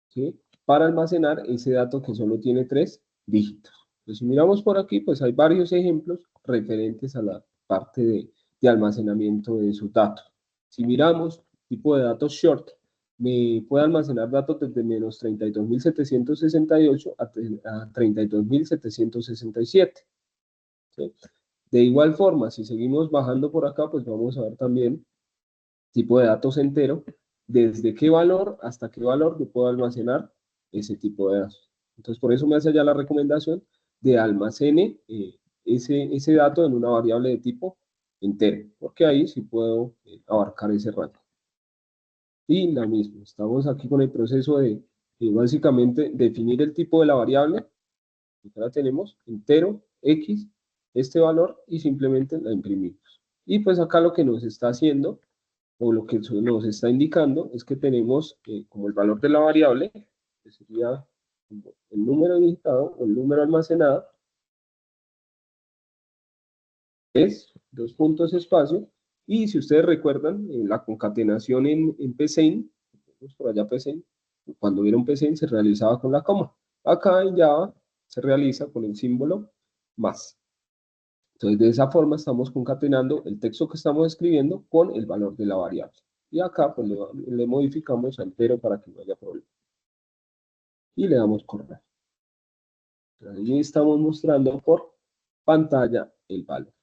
¿sí? Para almacenar ese dato que solo tiene 3 dígitos. Entonces, si miramos por aquí, pues hay varios ejemplos referentes a la parte de almacenamiento de esos datos. Si miramos tipo de datos short, me puede almacenar datos desde menos 32.768 a 32.767. ¿Sí? De igual forma, si seguimos bajando por acá, pues vamos a ver también tipo de datos entero, desde qué valor hasta qué valor yo puedo almacenar ese tipo de datos. Entonces, por eso me hace ya la recomendación de almacene ese dato en una variable de tipo entero, porque ahí sí puedo abarcar ese rango. Y la misma, estamos aquí con el proceso de básicamente definir el tipo de la variable. Acá tenemos entero, X, este valor, y simplemente la imprimimos. Y pues acá lo que nos está haciendo o lo que nos está indicando es que tenemos como el valor de la variable, que sería el número digitado o el número almacenado, es dos puntos espacio, y si ustedes recuerdan, la concatenación en PCIN, por allá PCIN, cuando vieron PCIN se realizaba con la coma. Acá en Java se realiza con el símbolo más. Entonces, de esa forma estamos concatenando el texto que estamos escribiendo con el valor de la variable. Y acá pues le modificamos a entero para que no haya problema. Y le damos correr. Ahí estamos mostrando por pantalla el valor.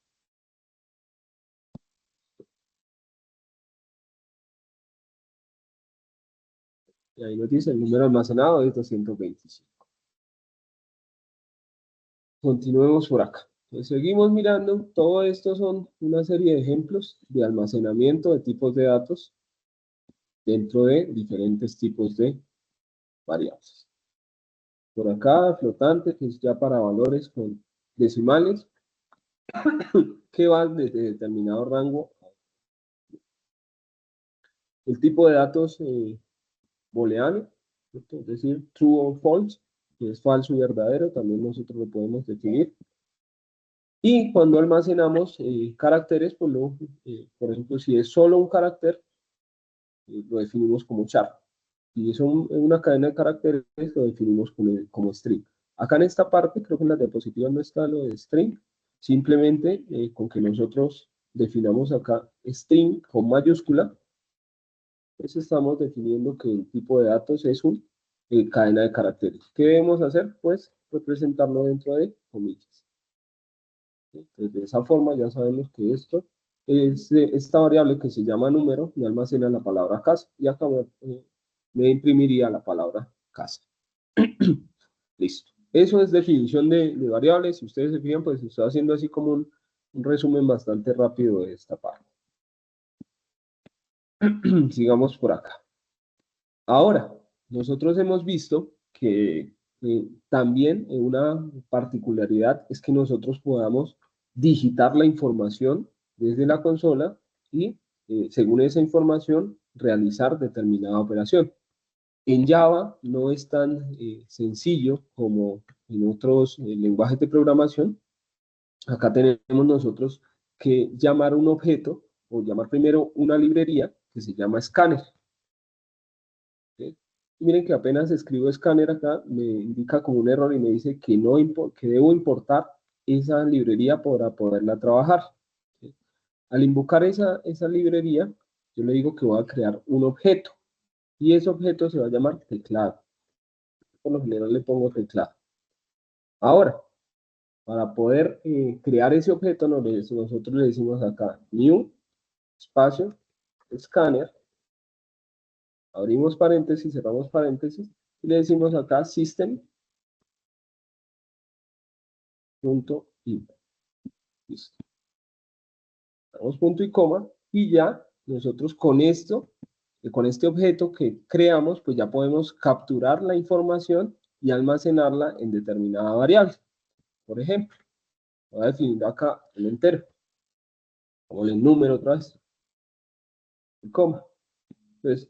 Y ahí nos dice el número almacenado es 225. Continuemos por acá. Entonces, seguimos mirando. Todo esto son una serie de ejemplos de almacenamiento de tipos de datos dentro de diferentes tipos de variables. Por acá, flotante, que es ya para valores con decimales, que van desde determinado rango. El tipo de datos booleano, es decir, true o false, que es falso y verdadero, también nosotros lo podemos definir. Y cuando almacenamos caracteres, pues por ejemplo, si es solo un carácter, lo definimos como char. Si es una cadena de caracteres, lo definimos como string. Acá en esta parte, creo que en la diapositiva no está lo de string, simplemente con que nosotros definamos acá string con mayúscula, Entonces estamos definiendo que el tipo de datos es una cadena de caracteres. ¿Qué debemos hacer? Pues representarlo dentro de comillas. Entonces, de esa forma ya sabemos que esto es esta variable que se llama número me almacena la palabra casa y acá me imprimiría la palabra casa. Listo. Eso es definición de variables. Si ustedes se fijan, pues estoy haciendo así como un resumen bastante rápido de esta parte. Sigamos por acá. Ahora, nosotros hemos visto que también una particularidad es que nosotros podamos digitar la información desde la consola y, según esa información, realizar determinada operación. En Java no es tan sencillo como en otros lenguajes de programación. Acá tenemos nosotros que llamar un objeto o llamar primero una librería que se llama Scanner. ¿Sí? Y miren que apenas escribo Scanner acá, me indica como un error y me dice que, que debo importar esa librería para poderla trabajar. ¿Sí? Al invocar esa librería, yo le digo que voy a crear un objeto y ese objeto se va a llamar teclado. Por lo general le pongo teclado. Ahora, para poder crear ese objeto, nosotros le decimos acá new, espacio, scanner, abrimos paréntesis, cerramos paréntesis, y le decimos acá system.in. Listo. Damos punto y coma, y ya nosotros con esto, con este objeto que creamos, pues ya podemos capturar la información y almacenarla en determinada variable. Por ejemplo, voy a definir acá el entero, como el número otra vez, y coma. Entonces,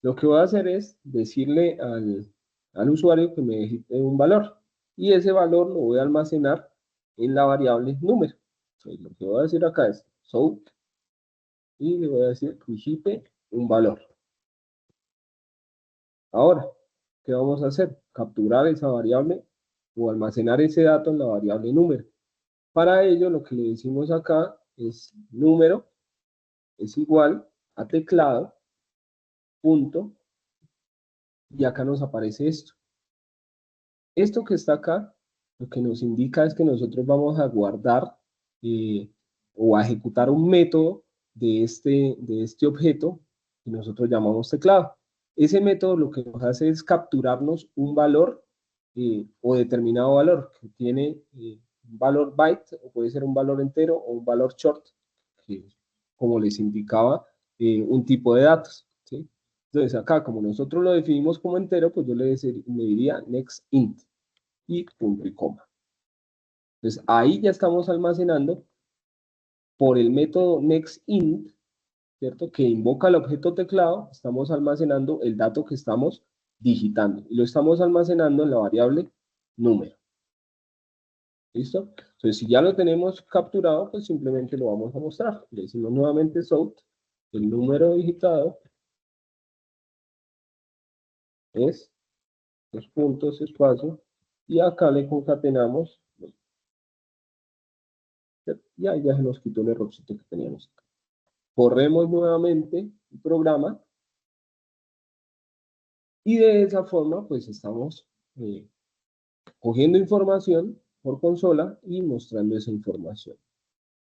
lo que voy a hacer es decirle al usuario que me digite un valor, y ese valor lo voy a almacenar en la variable número. Entonces, lo que voy a decir acá es south, y le voy a decir digite un valor. Ahora, ¿qué vamos a hacer? Capturar esa variable o almacenar ese dato en la variable número. Para ello, lo que le decimos acá es número es igual a teclado, punto, y acá nos aparece esto. Esto que está acá, lo que nos indica es que nosotros vamos a guardar o a ejecutar un método de este objeto que nosotros llamamos teclado. Ese método lo que nos hace es capturarnos un valor o determinado valor que tiene un valor byte, o puede ser un valor entero o un valor short, que como les indicaba, un tipo de datos, ¿sí? Entonces acá, como nosotros lo definimos como entero, pues yo le diría next int y punto y coma. Entonces ahí ya estamos almacenando por el método nextInt, ¿cierto? Que invoca el objeto teclado, estamos almacenando el dato que estamos digitando y lo estamos almacenando en la variable número. ¿Listo? Entonces, si ya lo tenemos capturado, pues simplemente lo vamos a mostrar. Le decimos nuevamente south, el número digitado es los puntos, espacio, y acá le concatenamos, y ahí ya se nos quitó el errorcito que teníamos acá. Corremos nuevamente el programa y de esa forma pues estamos cogiendo información por consola y mostrando esa información.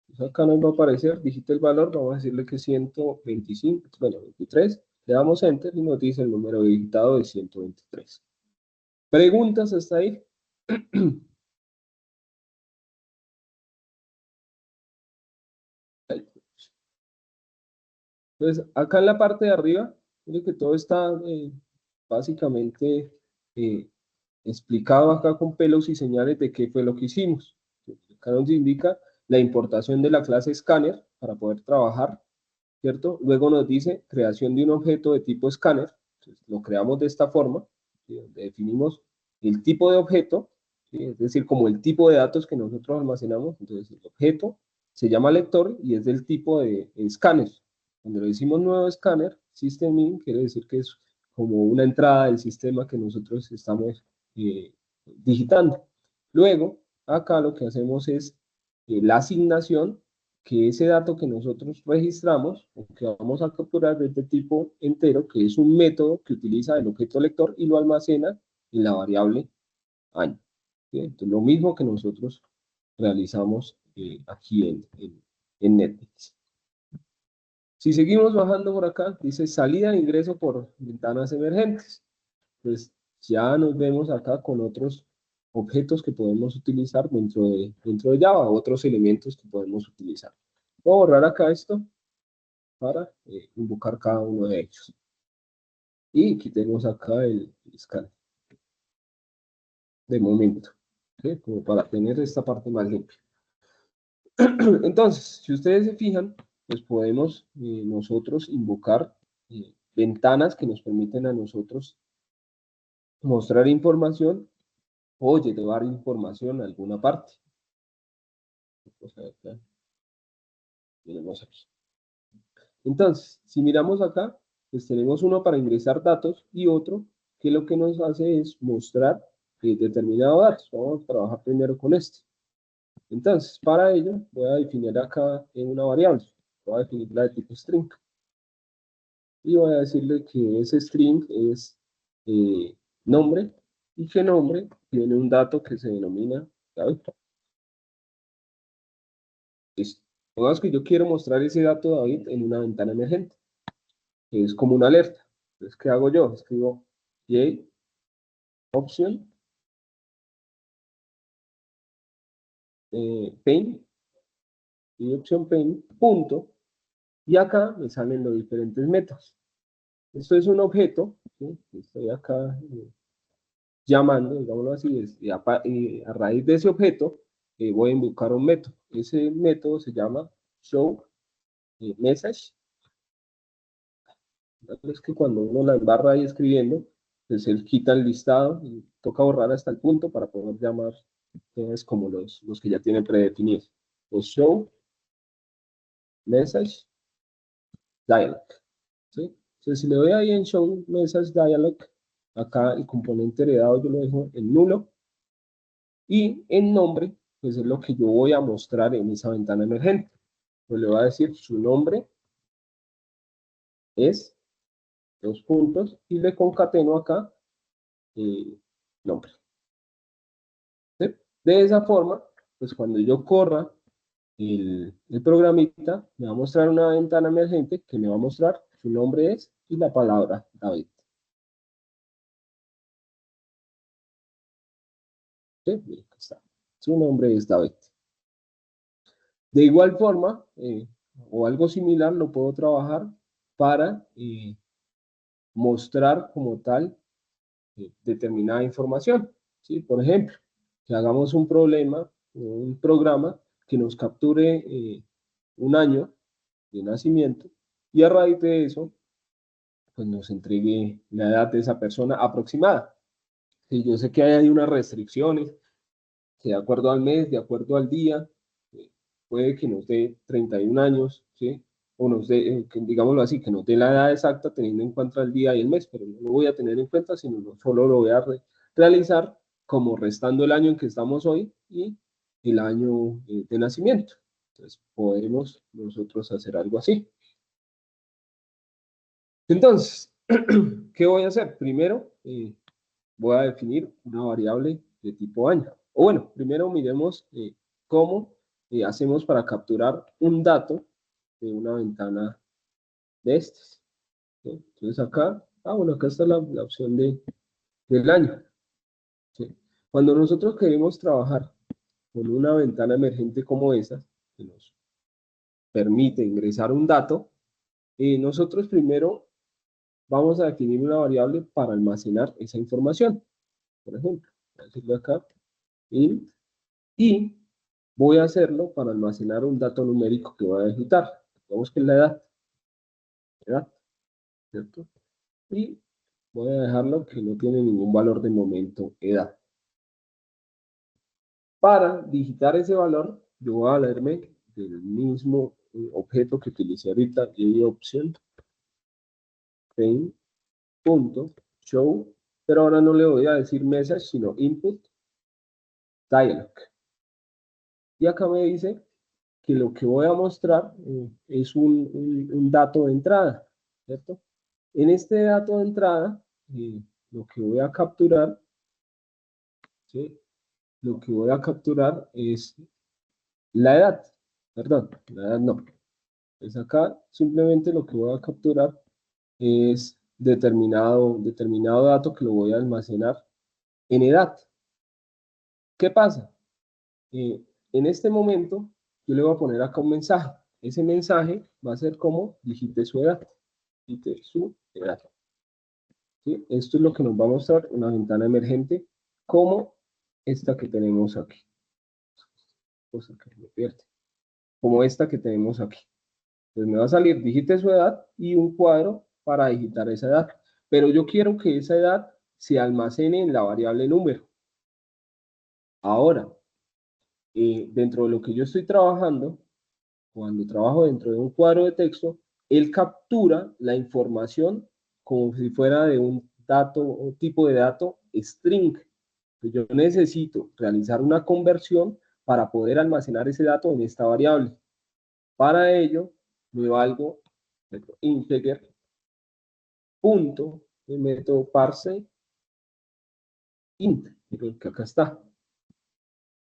Entonces acá nos va a aparecer, digita el valor, vamos a decirle que 125, bueno, 23, le damos enter y nos dice el número digitado de 123. ¿Preguntas hasta ahí? Entonces, acá en la parte de arriba, mire que todo está básicamente explicado acá con pelos y señales de qué fue lo que hicimos. Acá nos indica la importación de la clase Scanner para poder trabajar, ¿cierto? Luego nos dice creación de un objeto de tipo Scanner. Entonces, lo creamos de esta forma, ¿sí? Definimos el tipo de objeto, ¿sí? Es decir, como el tipo de datos que nosotros almacenamos. Entonces, el objeto se llama lector y es del tipo de Scanner. Cuando le decimos nuevo Scanner, system.in, quiere decir que es como una entrada del sistema que nosotros estamos digitando. Luego, acá lo que hacemos es la asignación que ese dato que nosotros registramos, o que vamos a capturar es de tipo entero, que es un método que utiliza el objeto lector y lo almacena en la variable año. ¿Sí? Entonces, lo mismo que nosotros realizamos aquí en Netflix. Si seguimos bajando por acá, dice salida e ingreso por ventanas emergentes. Pues ya nos vemos acá con otros objetos que podemos utilizar dentro de Java, otros elementos que podemos utilizar. Voy a borrar acá esto para invocar cada uno de ellos. Y quitemos acá el scan de momento, ¿sí? Como para tener esta parte más limpia. Entonces, si ustedes se fijan, pues podemos nosotros invocar ventanas que nos permiten a nosotros mostrar información o llevar información a alguna parte. Vamos a ver acá. Miremos aquí. Entonces, si miramos acá, pues tenemos uno para ingresar datos y otro que lo que nos hace es mostrar determinados datos. Vamos a trabajar primero con este. Entonces, para ello, voy a definir acá en una variable. Voy a definirla de tipo string. Y voy a decirle que ese string es nombre y que nombre tiene un dato que se denomina David. Listo. Pongamos que yo quiero mostrar ese dato David en una ventana emergente, que es como una alerta. Entonces, ¿qué hago yo? Escribo J option pane y opción pane punto, y acá me salen los diferentes métodos. Esto es un objeto, ¿sí? Estoy acá llamando, digámoslo así, a raíz de ese objeto voy a invocar un método. Ese método se llama show message. Es que cuando uno la embarra ahí escribiendo, pues él quita el listado y toca borrar hasta el punto para poder llamar es como los que ya tienen predefinidos. Los show message dialog. ¿Sí? Entonces, si le doy ahí en show message dialog, acá el componente heredado yo lo dejo en nulo. Y el nombre, pues es lo que yo voy a mostrar en esa ventana emergente. Pues le voy a decir su nombre es, dos puntos, y le concateno acá nombre. ¿Sí? De esa forma, pues cuando yo corra el programita, me va a mostrar una ventana emergente que me va a mostrar su nombre es y la palabra David. ¿Sí? Mira, acá está. Su nombre es David. De igual forma, o algo similar, lo puedo trabajar para mostrar como tal determinada información. ¿Sí? Por ejemplo, que hagamos un programa que nos capture un año de nacimiento y a raíz de eso, pues nos entregue la edad de esa persona aproximada. Sí, yo sé que hay unas restricciones, que de acuerdo al mes, de acuerdo al día, puede que nos dé 31 años, ¿sí? O nos dé, digámoslo así, que nos dé la edad exacta teniendo en cuenta el día y el mes, pero no lo voy a tener en cuenta, sino solo lo voy a realizar como restando el año en que estamos hoy y el año de nacimiento. Entonces, podemos nosotros hacer algo así. Entonces, ¿qué voy a hacer? Primero, voy a definir una variable de tipo año. O bueno, primero miremos cómo hacemos para capturar un dato de una ventana de estas. ¿Sí? Entonces acá, bueno, acá está la opción del año. ¿Sí? Cuando nosotros queremos trabajar con una ventana emergente como esa, que nos permite ingresar un dato, nosotros primero vamos a definir una variable para almacenar esa información. Por ejemplo, voy a decirle acá, int, y voy a hacerlo para almacenar un dato numérico que voy a digitar. Vamos que es la edad, ¿cierto? Y voy a dejarlo que no tiene ningún valor de momento edad. Para digitar ese valor, yo voy a valerme del mismo objeto que utilicé ahorita, y opción, show, pero ahora no le voy a decir message, sino input dialog. Y acá me dice que lo que voy a mostrar es un dato de entrada, ¿cierto? En este dato de entrada, lo que voy a capturar, ¿sí? Lo que voy a capturar es la edad, perdón, la edad no. Pues acá simplemente lo que voy a capturar es determinado dato que lo voy a almacenar en edad. ¿Qué pasa? En este momento yo le voy a poner acá un mensaje. Ese mensaje va a ser como digite su edad. Digite su edad. ¿Sí? Esto es lo que nos va a mostrar una ventana emergente como esta que tenemos aquí. Cosa que me pierde. Como esta que tenemos aquí. Entonces me va a salir digite su edad y un cuadro para digitar esa edad. Pero yo quiero que esa edad se almacene en la variable número. Ahora, dentro de lo que yo estoy trabajando, cuando trabajo dentro de un cuadro de texto, él captura la información como si fuera de un dato, un tipo de dato string. Yo necesito realizar una conversión para poder almacenar ese dato en esta variable. Para ello, me valgo integer punto, el método parse int, que acá está.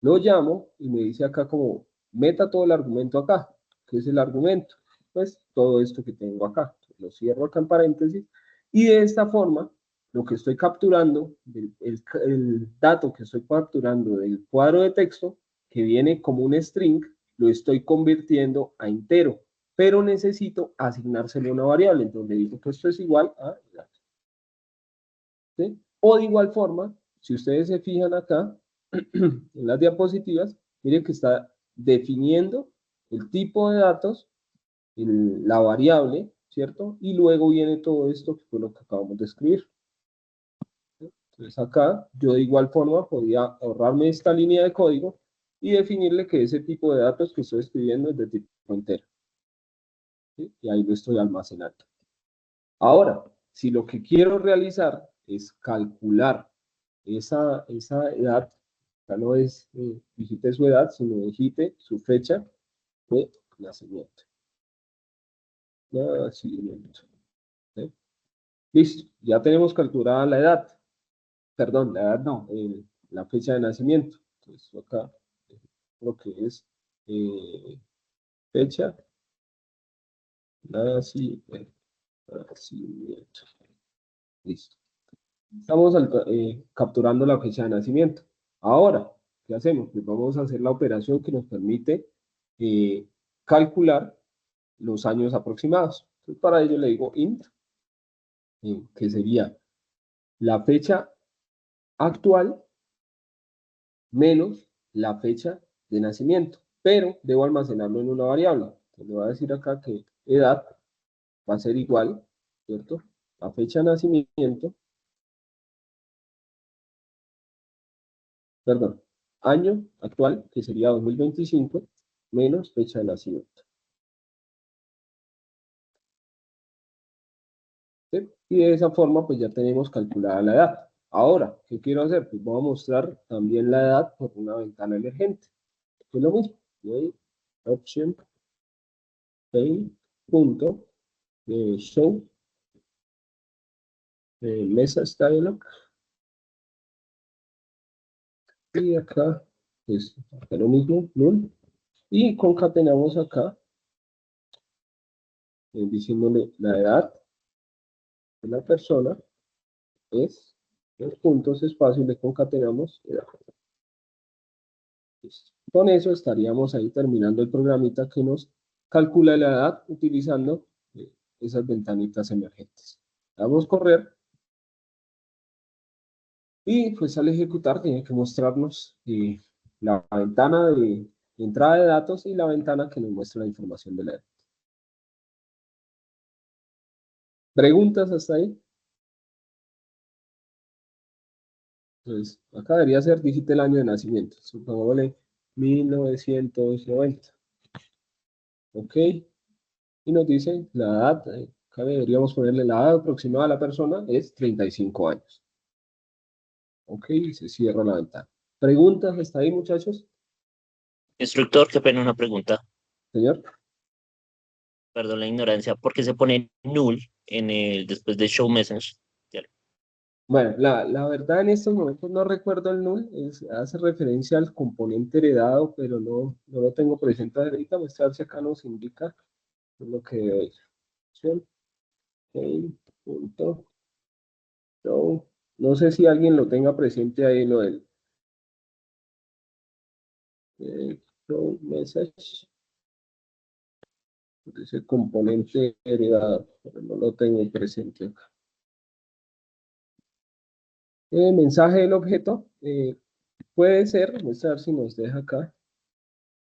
Lo llamo y me dice acá como meta todo el argumento acá. ¿Qué es el argumento? Pues todo esto que tengo acá. Lo cierro acá en paréntesis y de esta forma lo que estoy capturando, el dato que estoy capturando del cuadro de texto que viene como un string, lo estoy convirtiendo a entero, pero necesito asignárselo a una variable. Entonces le digo que esto es igual a dato. ¿Sí? O de igual forma, si ustedes se fijan acá, en las diapositivas, miren que está definiendo el tipo de datos, la variable, ¿cierto? Y luego viene todo esto que fue lo que acabamos de escribir. Entonces acá yo de igual forma podría ahorrarme esta línea de código y definirle que ese tipo de datos que estoy escribiendo es de tipo entero. ¿Sí? Y ahí lo estoy almacenando. Ahora, si lo que quiero realizar es calcular esa edad, ya no es digite su edad, sino digite su fecha de nacimiento. Nacimiento. ¿Sí? Listo, ya tenemos calculada la edad. Perdón, la edad no, la fecha de nacimiento. Entonces, acá lo que es fecha, nacimiento. Listo. Estamos capturando la fecha de nacimiento. Ahora, ¿qué hacemos? Pues vamos a hacer la operación que nos permite calcular los años aproximados. Entonces, para ello le digo int, que sería la fecha actual menos la fecha de nacimiento, pero debo almacenarlo en una variable. Entonces, le voy a decir acá que edad va a ser igual, ¿cierto? La fecha de nacimiento, perdón, año actual, que sería 2025, menos fecha de nacimiento. ¿Sí? Y de esa forma, pues ya tenemos calculada la edad. Ahora, ¿qué quiero hacer? Pues voy a mostrar también la edad por una ventana emergente. Es lo mismo. Voy option pane punto show mesa dialog. Y acá, pues, acá lo mismo, null. Y concatenamos acá, diciéndole la edad de la persona es los puntos, espacio, y le concatenamos edad. Listo. Con eso estaríamos ahí terminando el programita que nos calcula la edad utilizando esas ventanitas emergentes. Vamos a correr y pues al ejecutar tiene que mostrarnos la ventana de entrada de datos y la ventana que nos muestra la información de la edad. ¿Preguntas hasta ahí? Entonces, acá debería ser digite el año de nacimiento. Supongámosle 1990. Ok. Y nos dice la edad, acá deberíamos ponerle la edad aproximada de la persona, es 35 años. Ok, y se cierra la ventana. ¿Preguntas hasta ahí, muchachos? Instructor, qué pena una pregunta. Señor. Perdón la ignorancia, ¿por qué se pone null después de show message? Bueno, la verdad en estos momentos no recuerdo el null, hace referencia al componente heredado, pero no lo tengo presente ahorita. Voy a ver si acá nos indica lo que debe ir. Opción, punto, show. No sé si alguien lo tenga presente ahí, lo del show message. Ese componente heredado, pero no lo tengo presente acá. Mensaje del objeto puede ser, vamos a ver si nos deja acá,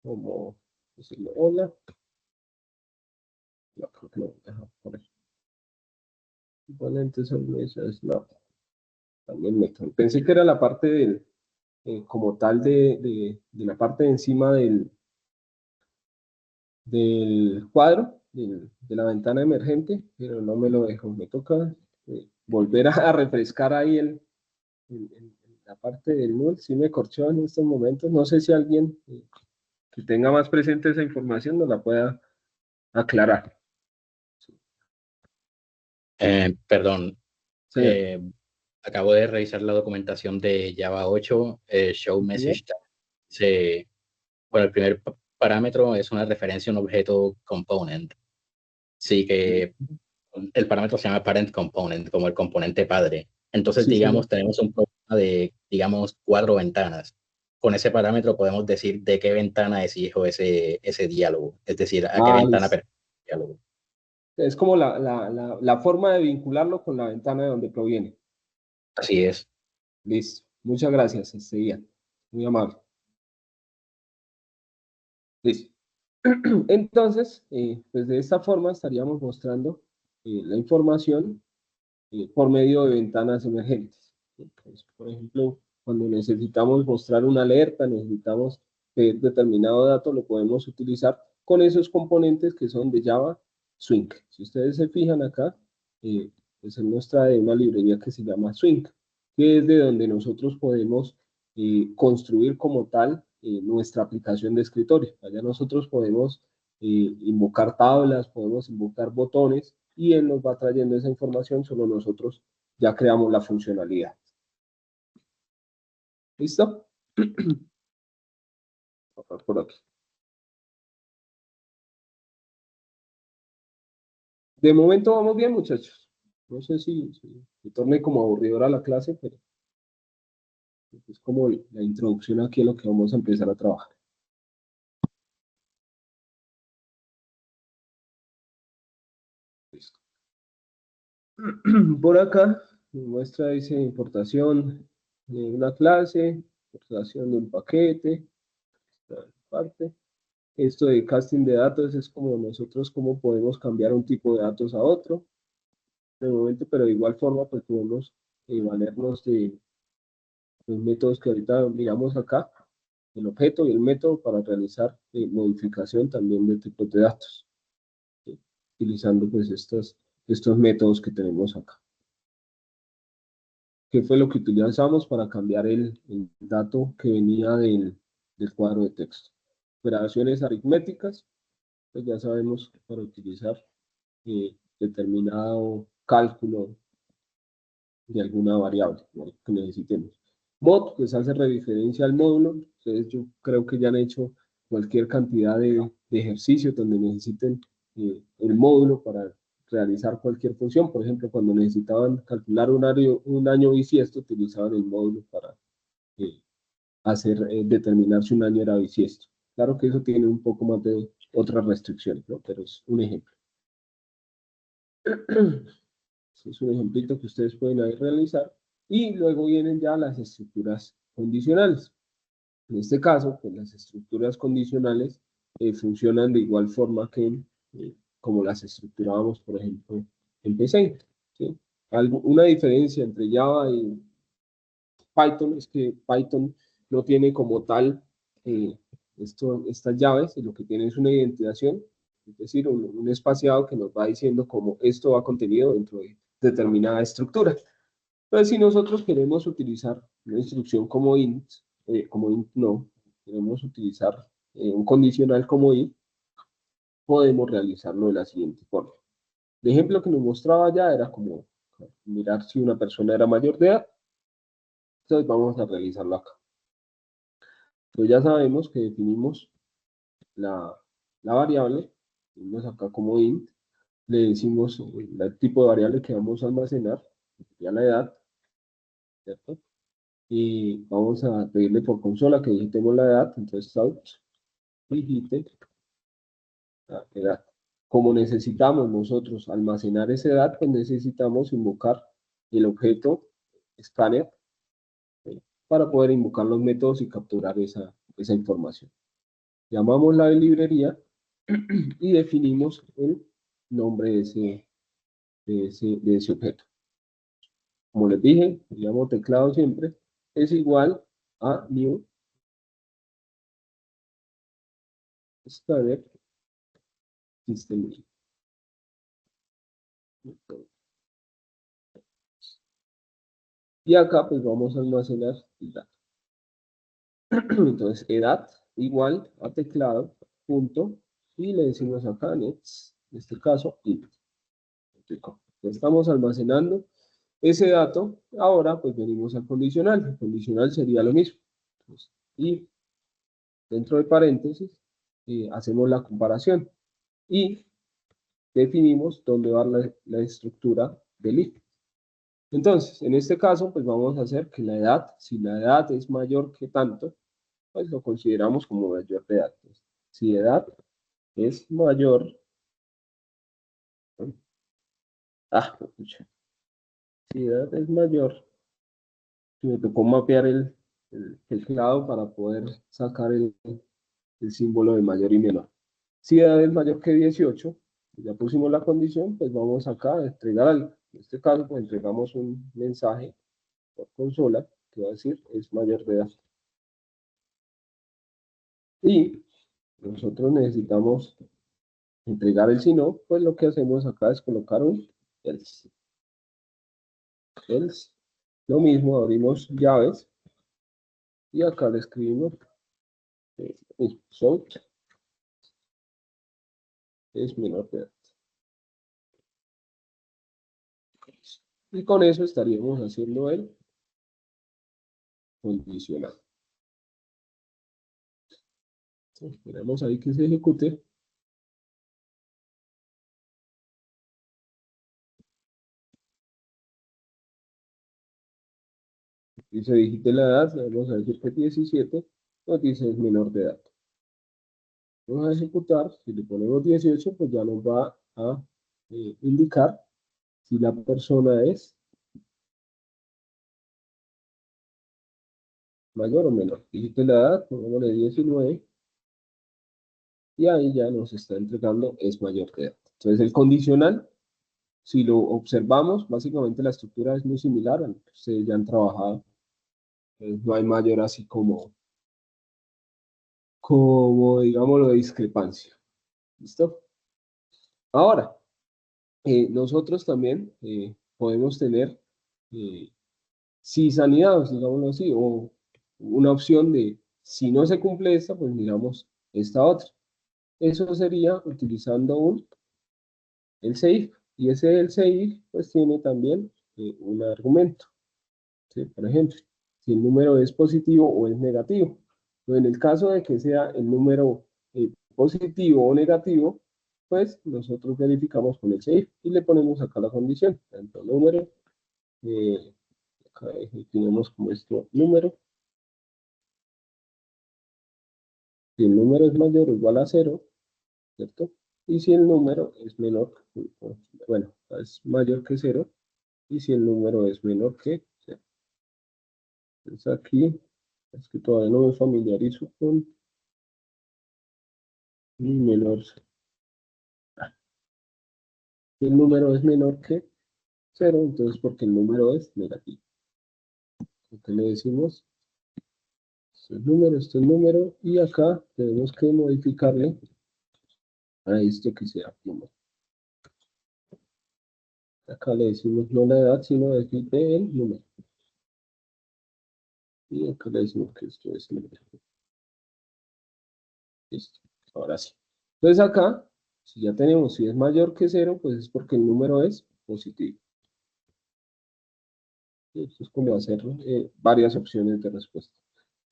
como decirle hola. No, creo que no deja por ahí. Componentes son mesas, no. También meto. Pensé que era la parte del, como tal de la parte de encima del cuadro, de la ventana emergente, pero no me lo dejó. Me toca volver a refrescar ahí la parte del null. Sí me corchó en estos momentos. No sé si alguien que tenga más presente esa información nos la pueda aclarar. Perdón, Señor. acabo de revisar la documentación de Java 8, show message tag. Bueno, el primer parámetro es una referencia a un objeto component. Sí, que el parámetro se llama parent component, como el componente padre. Entonces, Sí, digamos, señor. tenemos un problema de, digamos, 4 ventanas. Con ese parámetro podemos decir de qué ventana es hijo ese diálogo, es decir, a qué ventana Listo. pertenece el diálogo. Es como la forma de vincularlo con la ventana de donde proviene. Así es. Listo. Muchas gracias, Ian. Muy amable. Listo. Entonces, pues de esta forma estaríamos mostrando la información por medio de ventanas emergentes. Entonces, por ejemplo, cuando necesitamos mostrar una alerta, necesitamos ver determinado dato, lo podemos utilizar con esos componentes que son de Java Swing. Si ustedes se fijan acá, pues él nos trae una librería que se llama Swing, que es de donde nosotros podemos construir como tal nuestra aplicación de escritorio. Allá nosotros podemos invocar tablas, podemos invocar botones y él nos va trayendo esa información, solo nosotros ya creamos la funcionalidad. ¿Listo? Por aquí. De momento vamos bien, muchachos. No sé si torne como aburridora la clase, pero es como la introducción aquí a lo que vamos a empezar a trabajar. Listo. Por acá muestra, dice importación de una clase, importación de un paquete, esta parte. Esto de casting de datos es como nosotros cómo podemos cambiar un tipo de datos a otro, de momento, pero de igual forma pues podemos valernos de los métodos que ahorita miramos acá, el objeto y el método para realizar modificación también de tipos de datos, ¿sí? Utilizando pues estos métodos que tenemos acá. ¿Qué fue lo que utilizamos para cambiar el dato que venía del cuadro de texto? Operaciones aritméticas, pues ya sabemos para utilizar determinado cálculo de alguna variable, ¿no?, que necesitemos. Mod, pues hace referencia al módulo. Ustedes yo creo que ya han hecho cualquier cantidad de ejercicios donde necesiten el módulo para realizar cualquier función. Por ejemplo, cuando necesitaban calcular un año bisiesto, utilizaban el módulo para determinar si un año era bisiesto. Claro que eso tiene un poco más de otras restricciones, ¿no? Pero es un ejemplo. Es un ejemplito que ustedes pueden ahí realizar. Y luego vienen ya las estructuras condicionales. En este caso, pues las estructuras condicionales funcionan de igual forma que como las estructurábamos, por ejemplo, en Paint, ¿sí? Una diferencia entre Java y Python es que Python no tiene como tal estas llaves, y lo que tiene es una identificación, es decir, un espaciado que nos va diciendo cómo esto va contenido dentro de determinada estructura. Entonces, si nosotros queremos utilizar una instrucción como int no, queremos utilizar un condicional como int, podemos realizarlo de la siguiente forma. El ejemplo que nos mostraba ya era como mirar si una persona era mayor de edad. Entonces vamos a realizarlo acá. Pues ya sabemos que definimos la variable, tenemos acá como int, le decimos el tipo de variable que vamos a almacenar, ya la edad, ¿cierto? Y vamos a pedirle por consola que digitemos la edad, entonces out, digite la edad. Como necesitamos nosotros almacenar esa edad, pues necesitamos invocar el objeto scanner para poder invocar los métodos y capturar esa información. Llamamos la librería y definimos el nombre de ese objeto. Como les dije, llamo teclado siempre, es igual a new scanner system. Y acá pues vamos a almacenar el dato. Entonces, edad igual a teclado, punto, y le decimos acá next, en este caso, int. Estamos almacenando ese dato. Ahora, pues venimos al condicional. El condicional sería lo mismo. Entonces, y dentro de paréntesis, hacemos la comparación. Y definimos dónde va la estructura del if. Entonces, en este caso, pues vamos a hacer que la edad, si la edad es mayor que tanto, pues lo consideramos como mayor de edad. Si edad es mayor, si edad es mayor, me tocó mapear el teclado para poder sacar el símbolo de mayor y menor. Si edad es mayor que 18, ya pusimos la condición, pues vamos acá a entregar algo. En este caso, pues entregamos un mensaje por consola que va a decir es mayor de edad. Y nosotros necesitamos entregar el si no, pues lo que hacemos acá es colocar un else. Else. Lo mismo, abrimos llaves y acá le escribimos shout es menor de edad. Y con eso estaríamos haciendo el condicional. Esperamos ahí que se ejecute. Y se digite la edad, le vamos a decir que 17, nos dice es menor de edad. Vamos a ejecutar, si le ponemos 18, pues ya nos va a indicar si la persona es mayor o menor. Digite la edad, pongámosle 19, y ahí ya nos está entregando es mayor de edad. Entonces el condicional, si lo observamos, básicamente la estructura es muy similar a lo que ustedes ya han trabajado. No hay mayor así como digámoslo, de discrepancia. ¿Listo? Ahora, nosotros también podemos tener cisanidados, digámoslo así, o una opción de, si no se cumple esta, pues miramos esta otra. Eso sería utilizando el if, y ese else if, pues tiene también un argumento. ¿Sí? Por ejemplo, si el número es positivo o es negativo. Pero en el caso de que sea el número positivo o negativo, pues nosotros verificamos con el if y le ponemos acá la condición, tanto número, acá definimos como esto número, si el número es mayor o igual a 0, ¿cierto? Y si el número es menor, bueno, es mayor que 0, y si el número es menor que 0. Entonces aquí, es que todavía no me familiarizo con menor. Si el número es menor que 0, entonces porque el número es negativo. Entonces le decimos, esto es número, y acá tenemos que modificarle a esto que sea número. Acá le decimos no la edad, sino decirle el número. Y acá le decimos que esto es número. Listo, ahora sí. Entonces acá Si ya tenemos, si es mayor que 0, pues es porque el número es positivo. Esto es como hacer varias opciones de respuesta.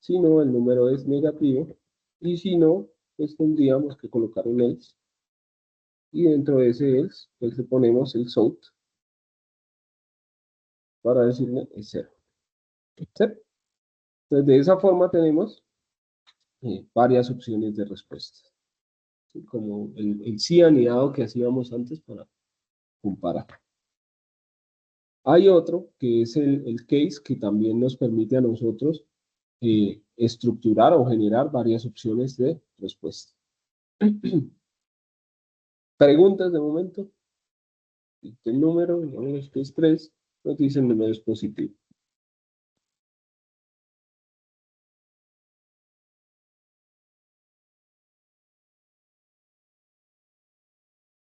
Si no, el número es negativo. Y si no, pues tendríamos que colocar un else. Y dentro de ese else, pues le ponemos el south para decirle es 0. ¿Sí? Entonces, de esa forma tenemos varias opciones de respuesta. ¿Sí? Como el sí anidado que hacíamos antes para comparar. Hay otro que es el case que también nos permite a nosotros estructurar o generar varias opciones de respuesta. Preguntas de momento. El número, digamos que es 3, nos dice el número es positivo.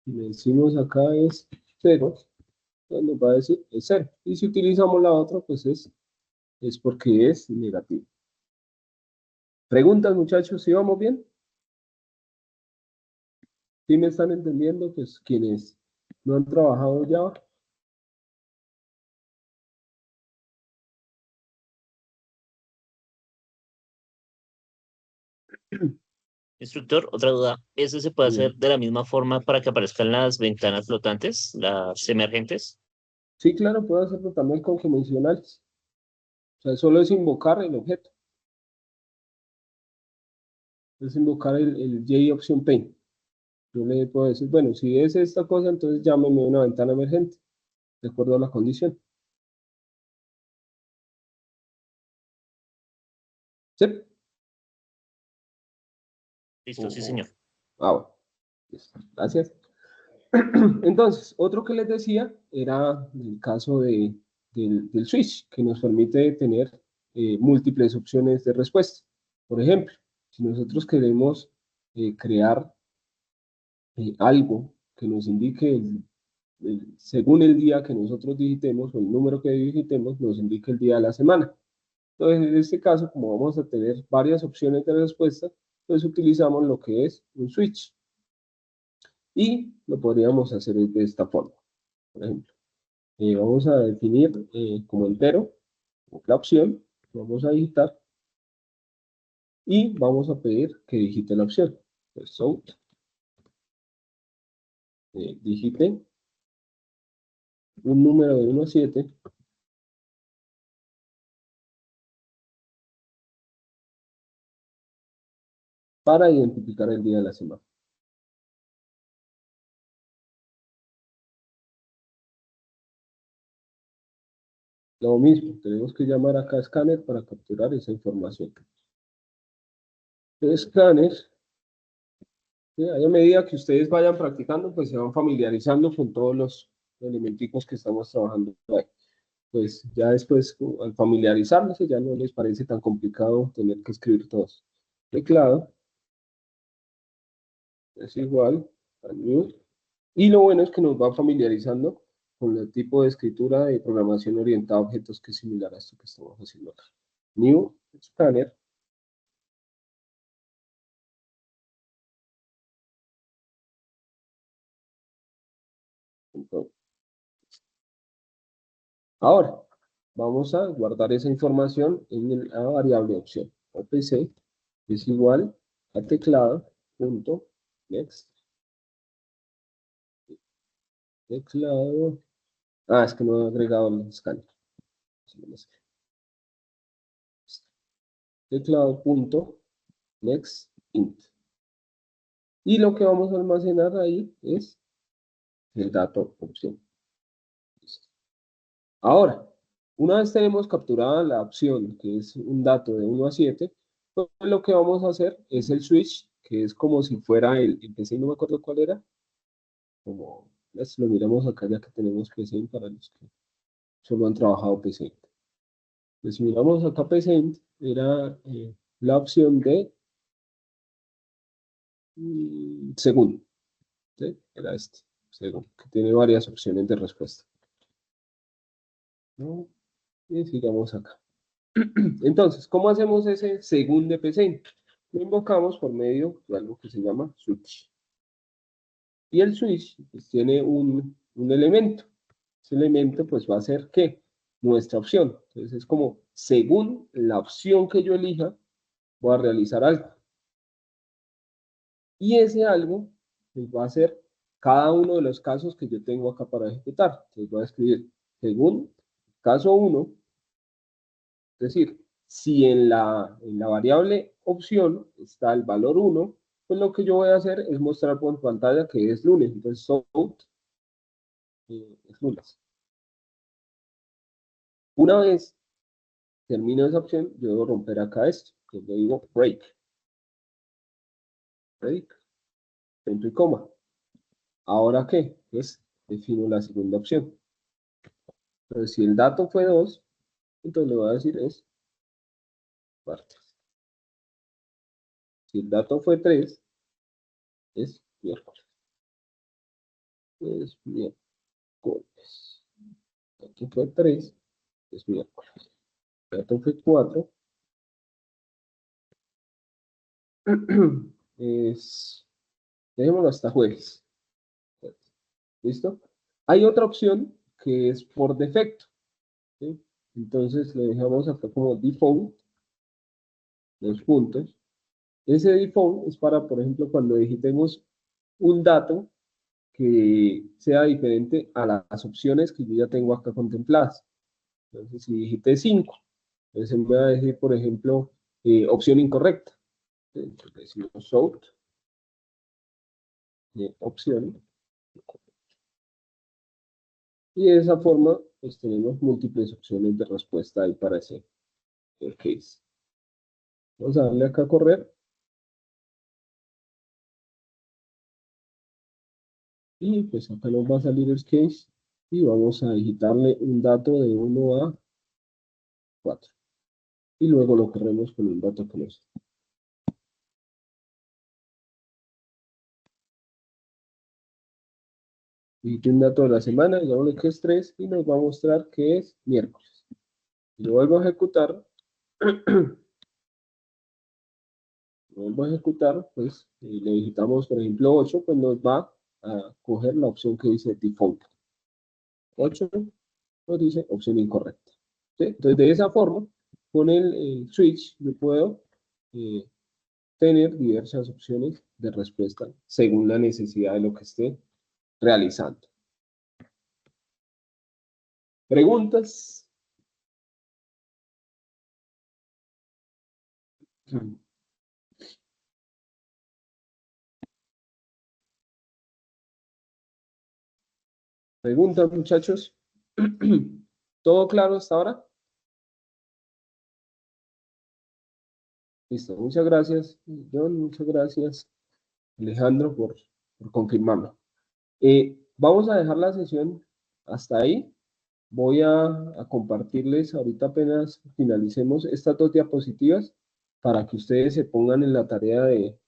Si le decimos acá es 0, entonces nos va a decir es 0. Y si utilizamos la otra, pues es porque es negativo. ¿Preguntas, muchachos? ¿Sí vamos bien? ¿Sí me están entendiendo? Pues quienes no han trabajado Java. Instructor, otra duda. ¿Eso se puede hacer de la misma forma para que aparezcan las ventanas flotantes, las emergentes? Sí, claro, puedo hacerlo también con convencionales. O sea, solo es invocar el objeto. Es invocar el JOptionPaint. Yo le puedo decir, bueno, si es esta cosa, entonces llámeme una ventana emergente, de acuerdo a la condición. ¿Sí? Listo, sí, señor. Bueno. Listo. Gracias. Entonces, otro que les decía era el caso del switch, que nos permite tener múltiples opciones de respuesta. Por ejemplo, si nosotros queremos crear algo que nos indique, según el día que nosotros digitemos o el número que digitemos, nos indique el día de la semana. Entonces, en este caso, como vamos a tener varias opciones de respuesta, pues utilizamos lo que es un switch. Y lo podríamos hacer de esta forma. Por ejemplo, vamos a definir como entero la opción, vamos a digitar y vamos a pedir que digite la opción. Pues south, digite un número de 1 a 7 para identificar el día de la semana. Lo mismo, tenemos que llamar acá a Scanner para capturar esa información. Scanner, a medida que ustedes vayan practicando, pues se van familiarizando con todos los elementicos que estamos trabajando ahí. Pues ya después, al familiarizarse, ya no les parece tan complicado tener que escribir todos. Teclado es igual a new. Y lo bueno es que nos va familiarizando con el tipo de escritura de programación orientada a objetos que es similar a esto que estamos haciendo acá. New Scanner. Entonces, ahora, vamos a guardar esa información en la variable opción. OPC es igual a teclado.next. Teclado. Ah, es que no he agregado el scanner. Teclado.nextInt. Y lo que vamos a almacenar ahí es el dato opción. Listo. Ahora, una vez tenemos capturada la opción, que es un dato de 1 a 7, pues lo que vamos a hacer es el switch, que es como si fuera el PC, no me acuerdo cuál era. Como, lo miramos acá ya que tenemos PC para los que solo han trabajado PC. Pues si miramos acá PC, era la opción de segundo. ¿Sí? Era este, segundo, que tiene varias opciones de respuesta. ¿No? Y sigamos acá. Entonces, ¿cómo hacemos ese segundo de PC? Lo invocamos por medio de algo que se llama switch. Y el switch pues, tiene un elemento. Ese elemento pues va a ser ¿qué? Nuestra opción. Entonces es como, según la opción que yo elija, voy a realizar algo. Y ese algo pues, va a ser cada uno de los casos que yo tengo acá para ejecutar. Entonces voy a escribir, según caso 1, es decir, si en la variable opción está el valor 1, pues lo que yo voy a hacer es mostrar por pantalla que es lunes. Entonces, out es lunes. Una vez termino esa opción, yo debo romper acá esto. Entonces yo digo break. Break. Punto y coma. ¿Ahora qué? Pues defino la segunda opción. Entonces, si el dato fue 2, entonces le voy a decir es martes. Si el dato fue 3, es miércoles. Es miércoles. Aquí fue 3, es miércoles. El dato fue 4, es, dejémoslo hasta jueves. ¿Listo? Hay otra opción que es por defecto. ¿Sí? Entonces le dejamos acá como default, los puntos. Ese default es para, por ejemplo, cuando digitemos un dato que sea diferente a las opciones que yo ya tengo acá contempladas. Entonces, si digité 5, entonces me va a decir, por ejemplo, opción incorrecta. Entonces decimos out, opción. Y de esa forma, pues tenemos múltiples opciones de respuesta ahí para ese case. Vamos a darle acá a correr. Y pues acá nos va a salir el case. Y vamos a digitarle un dato de 1 a 4. Y luego lo corremos con un dato que nos... Digite un dato de la semana, digámosle que es 3 y nos va a mostrar que es miércoles. Y lo vuelvo a ejecutar. Pues le digitamos, por ejemplo, 8, pues nos va a coger la opción que dice default. 8 nos dice opción incorrecta. ¿Sí? Entonces, de esa forma, con el switch, yo puedo tener diversas opciones de respuesta según la necesidad de lo que esté realizando. ¿Preguntas? ¿Preguntas, muchachos? ¿Todo claro hasta ahora? Listo, muchas gracias, John, muchas gracias, Alejandro, por confirmarlo. Vamos a dejar la sesión hasta ahí. Voy a compartirles ahorita apenas finalicemos estas 2 diapositivas para que ustedes se pongan en la tarea de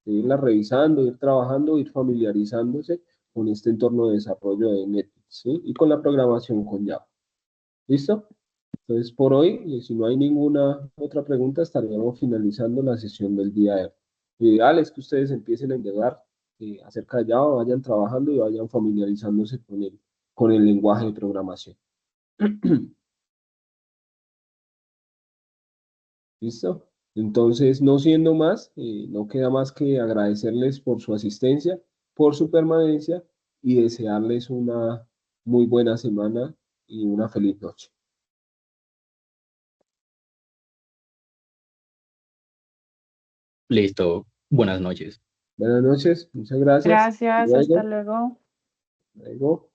irlas revisando, ir trabajando, ir familiarizándose con este entorno de desarrollo de Netflix, ¿sí? Y con la programación con Java. ¿Listo? Entonces, por hoy, si no hay ninguna otra pregunta, estaríamos finalizando la sesión del día de hoy. Lo ideal es que ustedes empiecen a indagar acerca de Java, vayan trabajando y vayan familiarizándose con el lenguaje de programación. ¿Listo? Entonces, no siendo más, no queda más que agradecerles por su asistencia, por su permanencia y desearles una muy buena semana y una feliz noche. Listo. Buenas noches. Buenas noches, muchas gracias. Gracias, hasta luego. Luego.